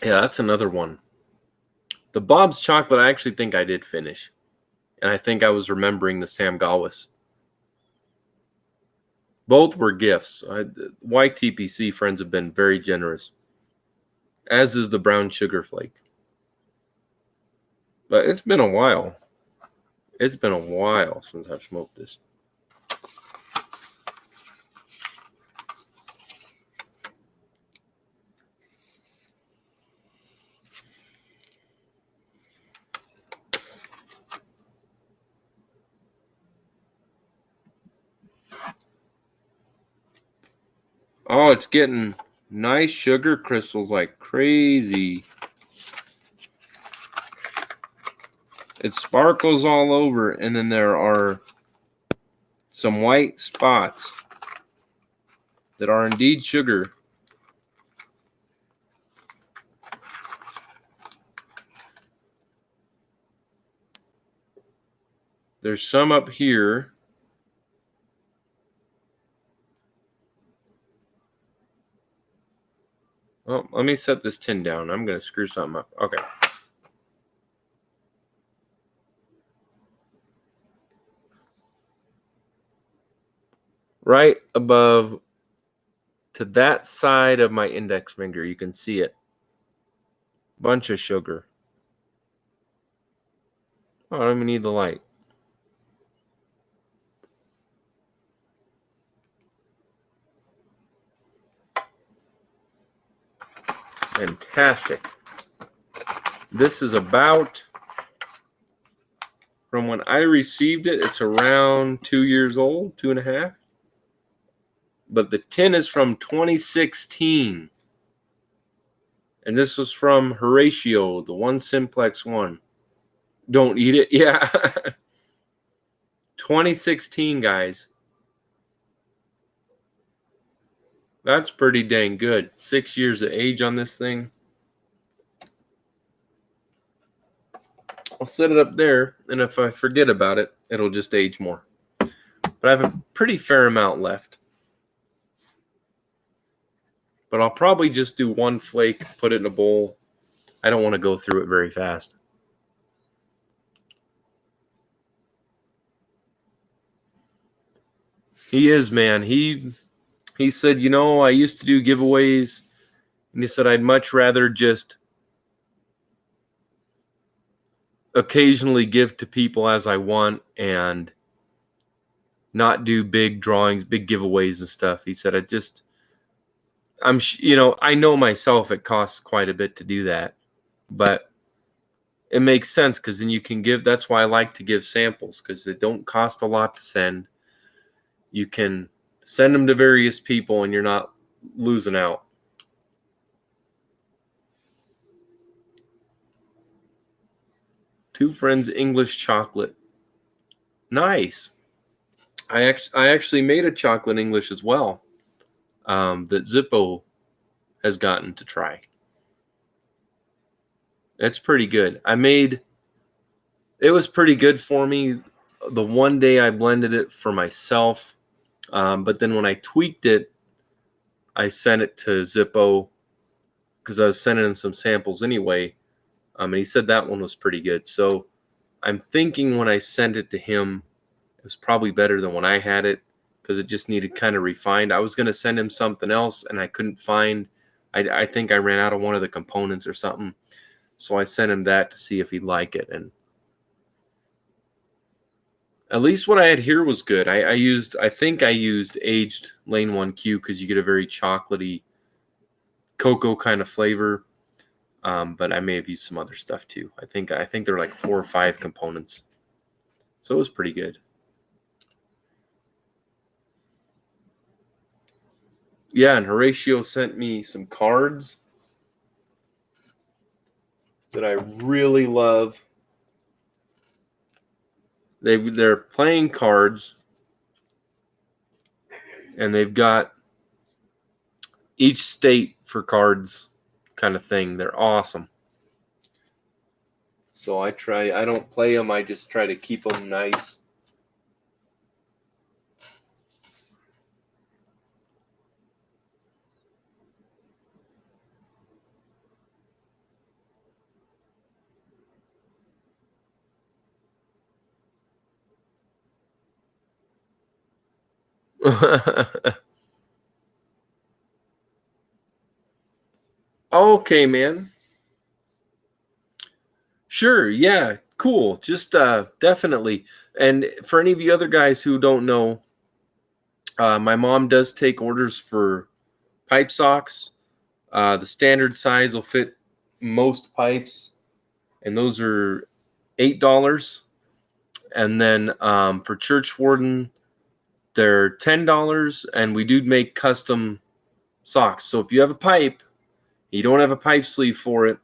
Yeah, that's another one. The Bob's chocolate, I actually think I did finish. And I think I was remembering the Sam Gawis. Both were gifts. YTPC friends have been very generous, as is the brown sugar flake. But it's been a while. It's been a while since I've smoked this. Oh, it's getting nice sugar crystals like crazy. It sparkles all over, and then there are some white spots that are indeed sugar. There's some up here. Oh, let me set this tin down. I'm going to screw something up. Okay. Right above to that side of my index finger, you can see it. Bunch of sugar. Oh, I don't even need the light. Fantastic. This is about, from when I received it, it's around 2 years old, 2.5. But the tin is from 2016. And this was from Horatio, the one simplex one. Don't eat it. Yeah. 2016, guys. That's pretty dang good. 6 years of age on this thing. I'll set it up there, and if I forget about it, it'll just age more. But I have a pretty fair amount left. But I'll probably just do one flake, put it in a bowl. I don't want to go through it very fast. He is, man. He said, you know, I used to do giveaways, and he said I'd much rather just occasionally give to people as I want and not do big drawings, big giveaways and stuff. He said, I know myself it costs quite a bit to do that, but it makes sense because then you can give. That's why I like to give samples, because they don't cost a lot to send. You can send them to various people and you're not losing out. Two Friends English chocolate. Nice. I actually made a chocolate English as well, that Zippo has gotten to try. It's pretty good. It was pretty good for me the one day I blended it for myself. But then when I tweaked it, I sent it to Zippo because I was sending him some samples anyway. And he said that one was pretty good. So I'm thinking when I sent it to him, it was probably better than when I had it because it just needed kind of refined. I was going to send him something else and I couldn't find. I think I ran out of one of the components or something. So I sent him that to see if he'd like it. And at least what I had here was good. I think I used aged Lane 1Q because you get a very chocolatey cocoa kind of flavor. But I may have used some other stuff too. I think there are like 4 or 5 components. So it was pretty good. Yeah, and Horatio sent me some cards that I really love. They're playing cards, and they've got each state for cards kind of thing. They're awesome. So I don't play them. I just try to keep them nice. Okay, man. Sure. Yeah. Cool. Just definitely. And for any of you other guys who don't know, my mom does take orders for pipe socks. The standard size will fit most pipes, and those are $8. And then for church warden, they're $10, and we do make custom socks. So if you have a pipe, you don't have a pipe sleeve for it,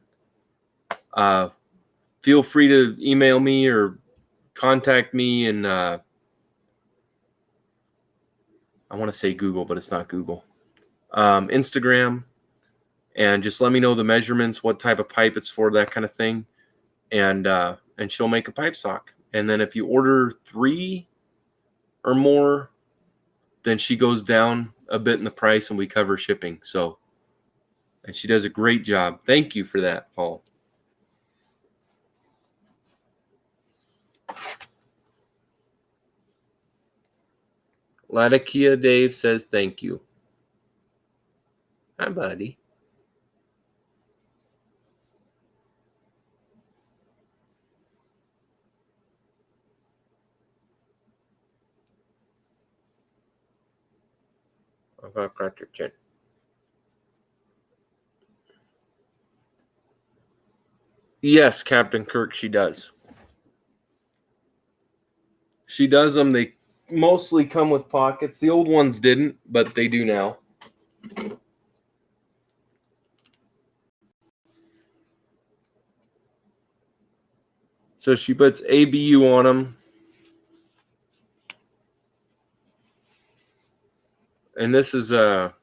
feel free to email me or contact me, and I want to say Google, but it's not Google. Instagram, and just let me know the measurements, what type of pipe it's for, that kind of thing, and she'll make a pipe sock. And then if you order 3 or more, then she goes down a bit in the price, and we cover shipping. So, and she does a great job. Thank you for that, Paul. Latakia Dave says thank you. Hi, buddy. I'm gonna crack your chin. Yes, Captain Kirk, she does. She does them. They mostly come with pockets. The old ones didn't, but they do now. So she puts ABU on them. And this is a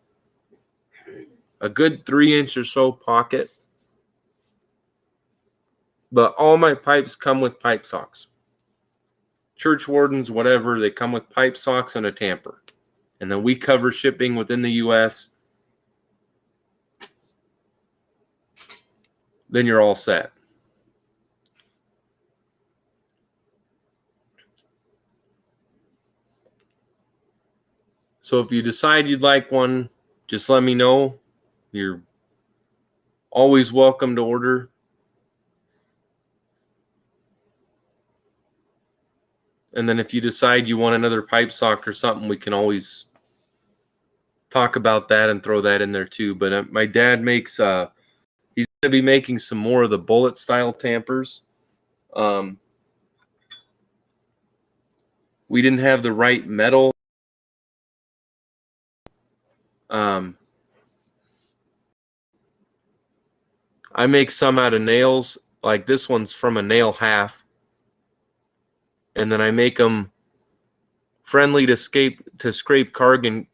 good 3-inch or so pocket. But all my pipes come with pipe socks. Church wardens, whatever, they come with pipe socks and a tamper. And then we cover shipping within the U.S. Then you're all set. So if you decide you'd like one, just let me know. You're always welcome to order. And then if you decide you want another pipe sock or something, we can always talk about that and throw that in there too. But my dad makes, he's going to be making some more of the bullet style tampers. We didn't have the right metal. I make some out of nails. Like this one's from a nail half. And then I make them friendly to scrape carbon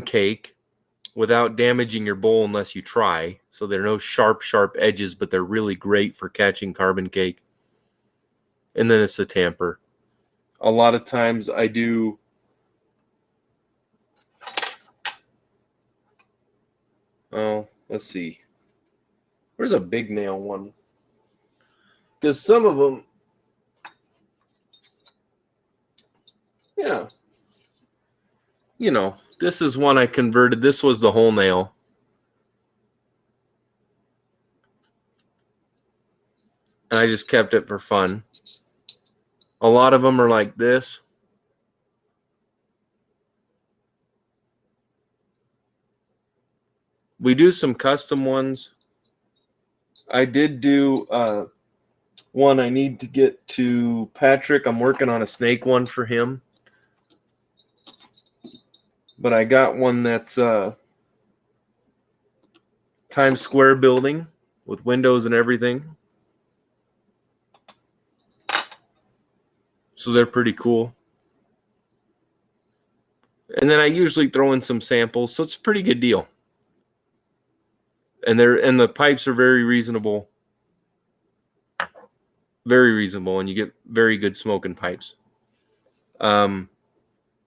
cake without damaging your bowl unless you try. So there are no sharp edges, but they're really great for catching carbon cake. And then it's the tamper. A lot of times I do let's see. Where's a big nail one? Because some of them, yeah. You know, this is one I converted. This was the whole nail. And I just kept it for fun. A lot of them are like this. We do some custom ones. I did do one I need to get to Patrick. I'm working on a snake one for him. But I got one that's Times Square building with windows and everything. So they're pretty cool. And then I usually throw in some samples, so it's a pretty good deal. And the pipes are very reasonable. Very reasonable, and you get very good smoking pipes. And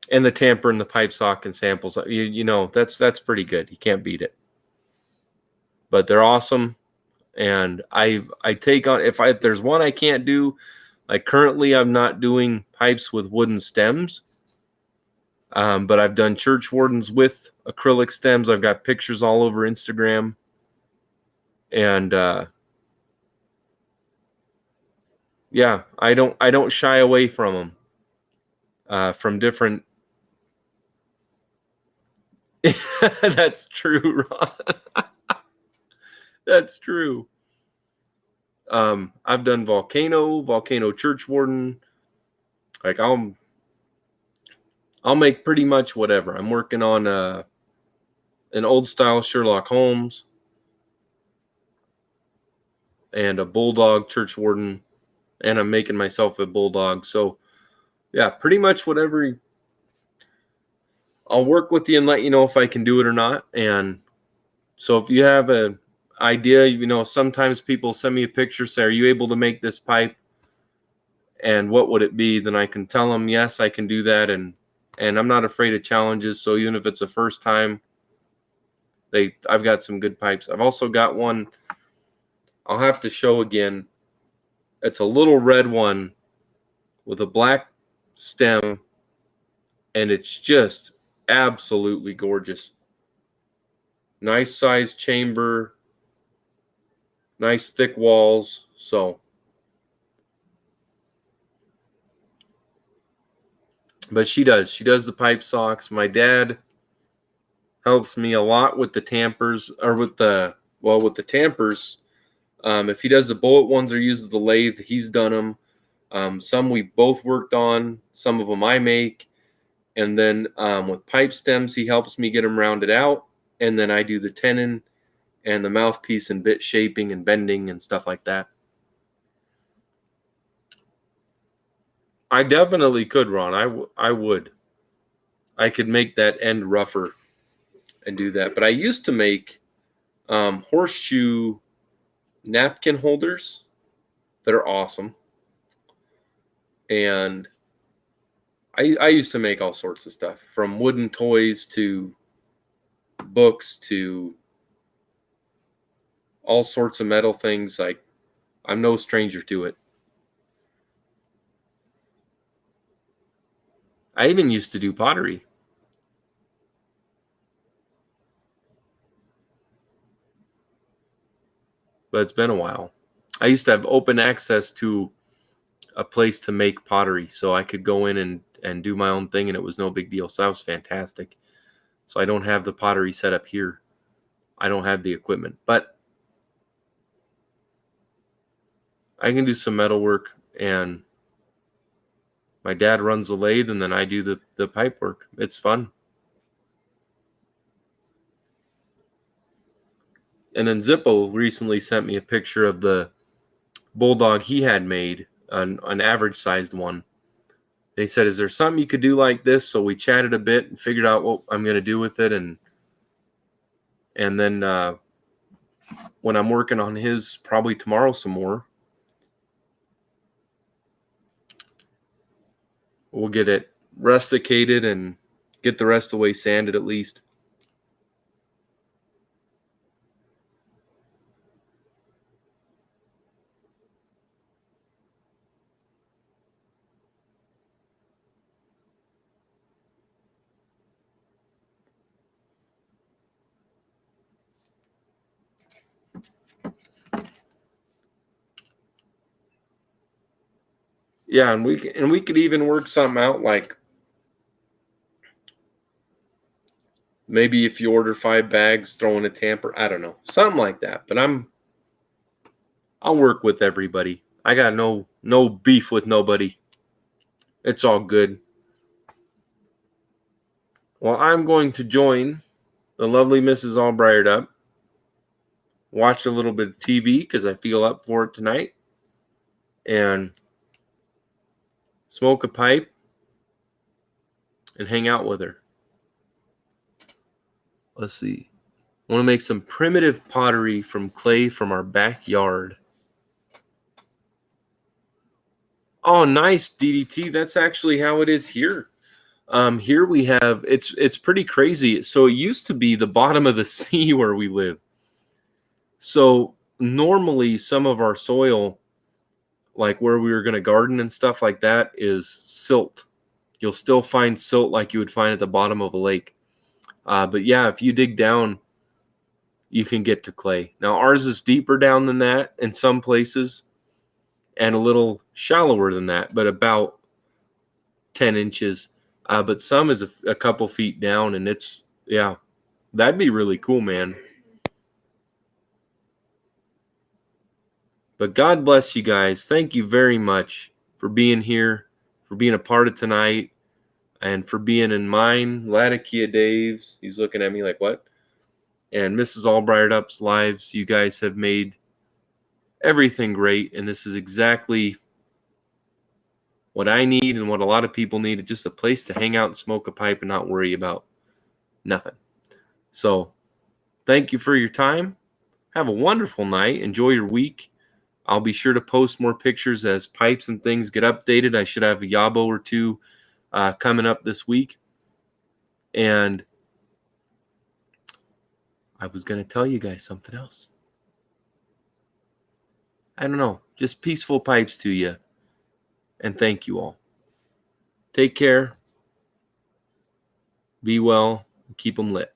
the tamper and the pipe sock and samples, you know, that's pretty good. You can't beat it. But they're awesome. And I take on, if there's one I can't do, like currently I'm not doing pipes with wooden stems But I've done church wardens with acrylic stems. I've got pictures all over Instagram. And yeah, I don't shy away from them. From different. That's true, Ron. That's true. I've done volcano church warden. Like I'll make pretty much whatever. I'm working on an old style Sherlock Holmes and a bulldog church warden, and I'm making myself a bulldog. So yeah, pretty much whatever. I'll work with you and let you know if I can do it or not. And so if you have an idea, sometimes people send me a picture, say, are you able to make this pipe? And what would it be? Then I can tell them, yes, I can do that. And I'm not afraid of challenges. So even if it's a first time, I've got some good pipes. I've also got one I'll have to show again. It's a little red one with a black stem, and it's just absolutely gorgeous. Nice size chamber, nice thick walls. So, but she does the pipe socks. My dad helps me a lot with the tampers, or with the tampers. If he does the bullet ones or uses the lathe, he's done them. Some we both worked on. Some of them I make. And then with pipe stems, he helps me get them rounded out. And then I do the tenon and the mouthpiece and bit shaping and bending and stuff like that. I definitely could, Ron. I would. I could make that end rougher and do that. But I used to make horseshoe napkin holders that are awesome. And I used to make all sorts of stuff, from wooden toys to books to all sorts of metal things. Like, I'm no stranger to it. I even used to do pottery. But it's been a while. I used to have open access to a place to make pottery, so I could go in and do my own thing, and it was no big deal. So that was fantastic. So I don't have the pottery set up here. I don't have the equipment, but I can do some metal work, and my dad runs the lathe, and then I do the pipe work. It's fun. And then Zippo recently sent me a picture of the bulldog he had made, an average sized one. And he said, is there something you could do like this? So we chatted a bit and figured out what I'm going to do with it. And then when I'm working on his, probably tomorrow some more, we'll get it rusticated and get the rest of the way sanded at least. Yeah, and we could even work something out, like maybe if you order 5 bags, throw in a tamper. I don't know, something like that. But I'll work with everybody. I got no beef with nobody. It's all good. Well, I'm going to join the lovely Mrs. All Briar'd up, watch a little bit of TV because I feel up for it tonight, and smoke a pipe and hang out with her. Let's see. I want to make some primitive pottery from clay from our backyard. Oh, nice, DDT. That's actually how it is here. Here we have, it's pretty crazy. So it used to be the bottom of the sea where we live. So normally some of our soil, like where we were going to garden and stuff like that, is silt. You'll still find silt like you would find at the bottom of a lake. But yeah, if you dig down, you can get to clay. Now ours is deeper down than that in some places and a little shallower than that, but about 10 inches. But some is a couple feet down, and it's, yeah, that'd be really cool, man. But God bless you guys. Thank you very much for being here, for being a part of tonight, and for being in mine, Latakia Dave's. He's looking at me like, what? And Mrs. Albright Up's lives. You guys have made everything great, and this is exactly what I need and what a lot of people need. Just a place to hang out and smoke a pipe and not worry about nothing. So thank you for your time. Have a wonderful night. Enjoy your week. I'll be sure to post more pictures as pipes and things get updated. I should have a yabo or two coming up this week. And I was going to tell you guys something else. I don't know. Just peaceful pipes to you. And thank you all. Take care. Be well. Keep them lit.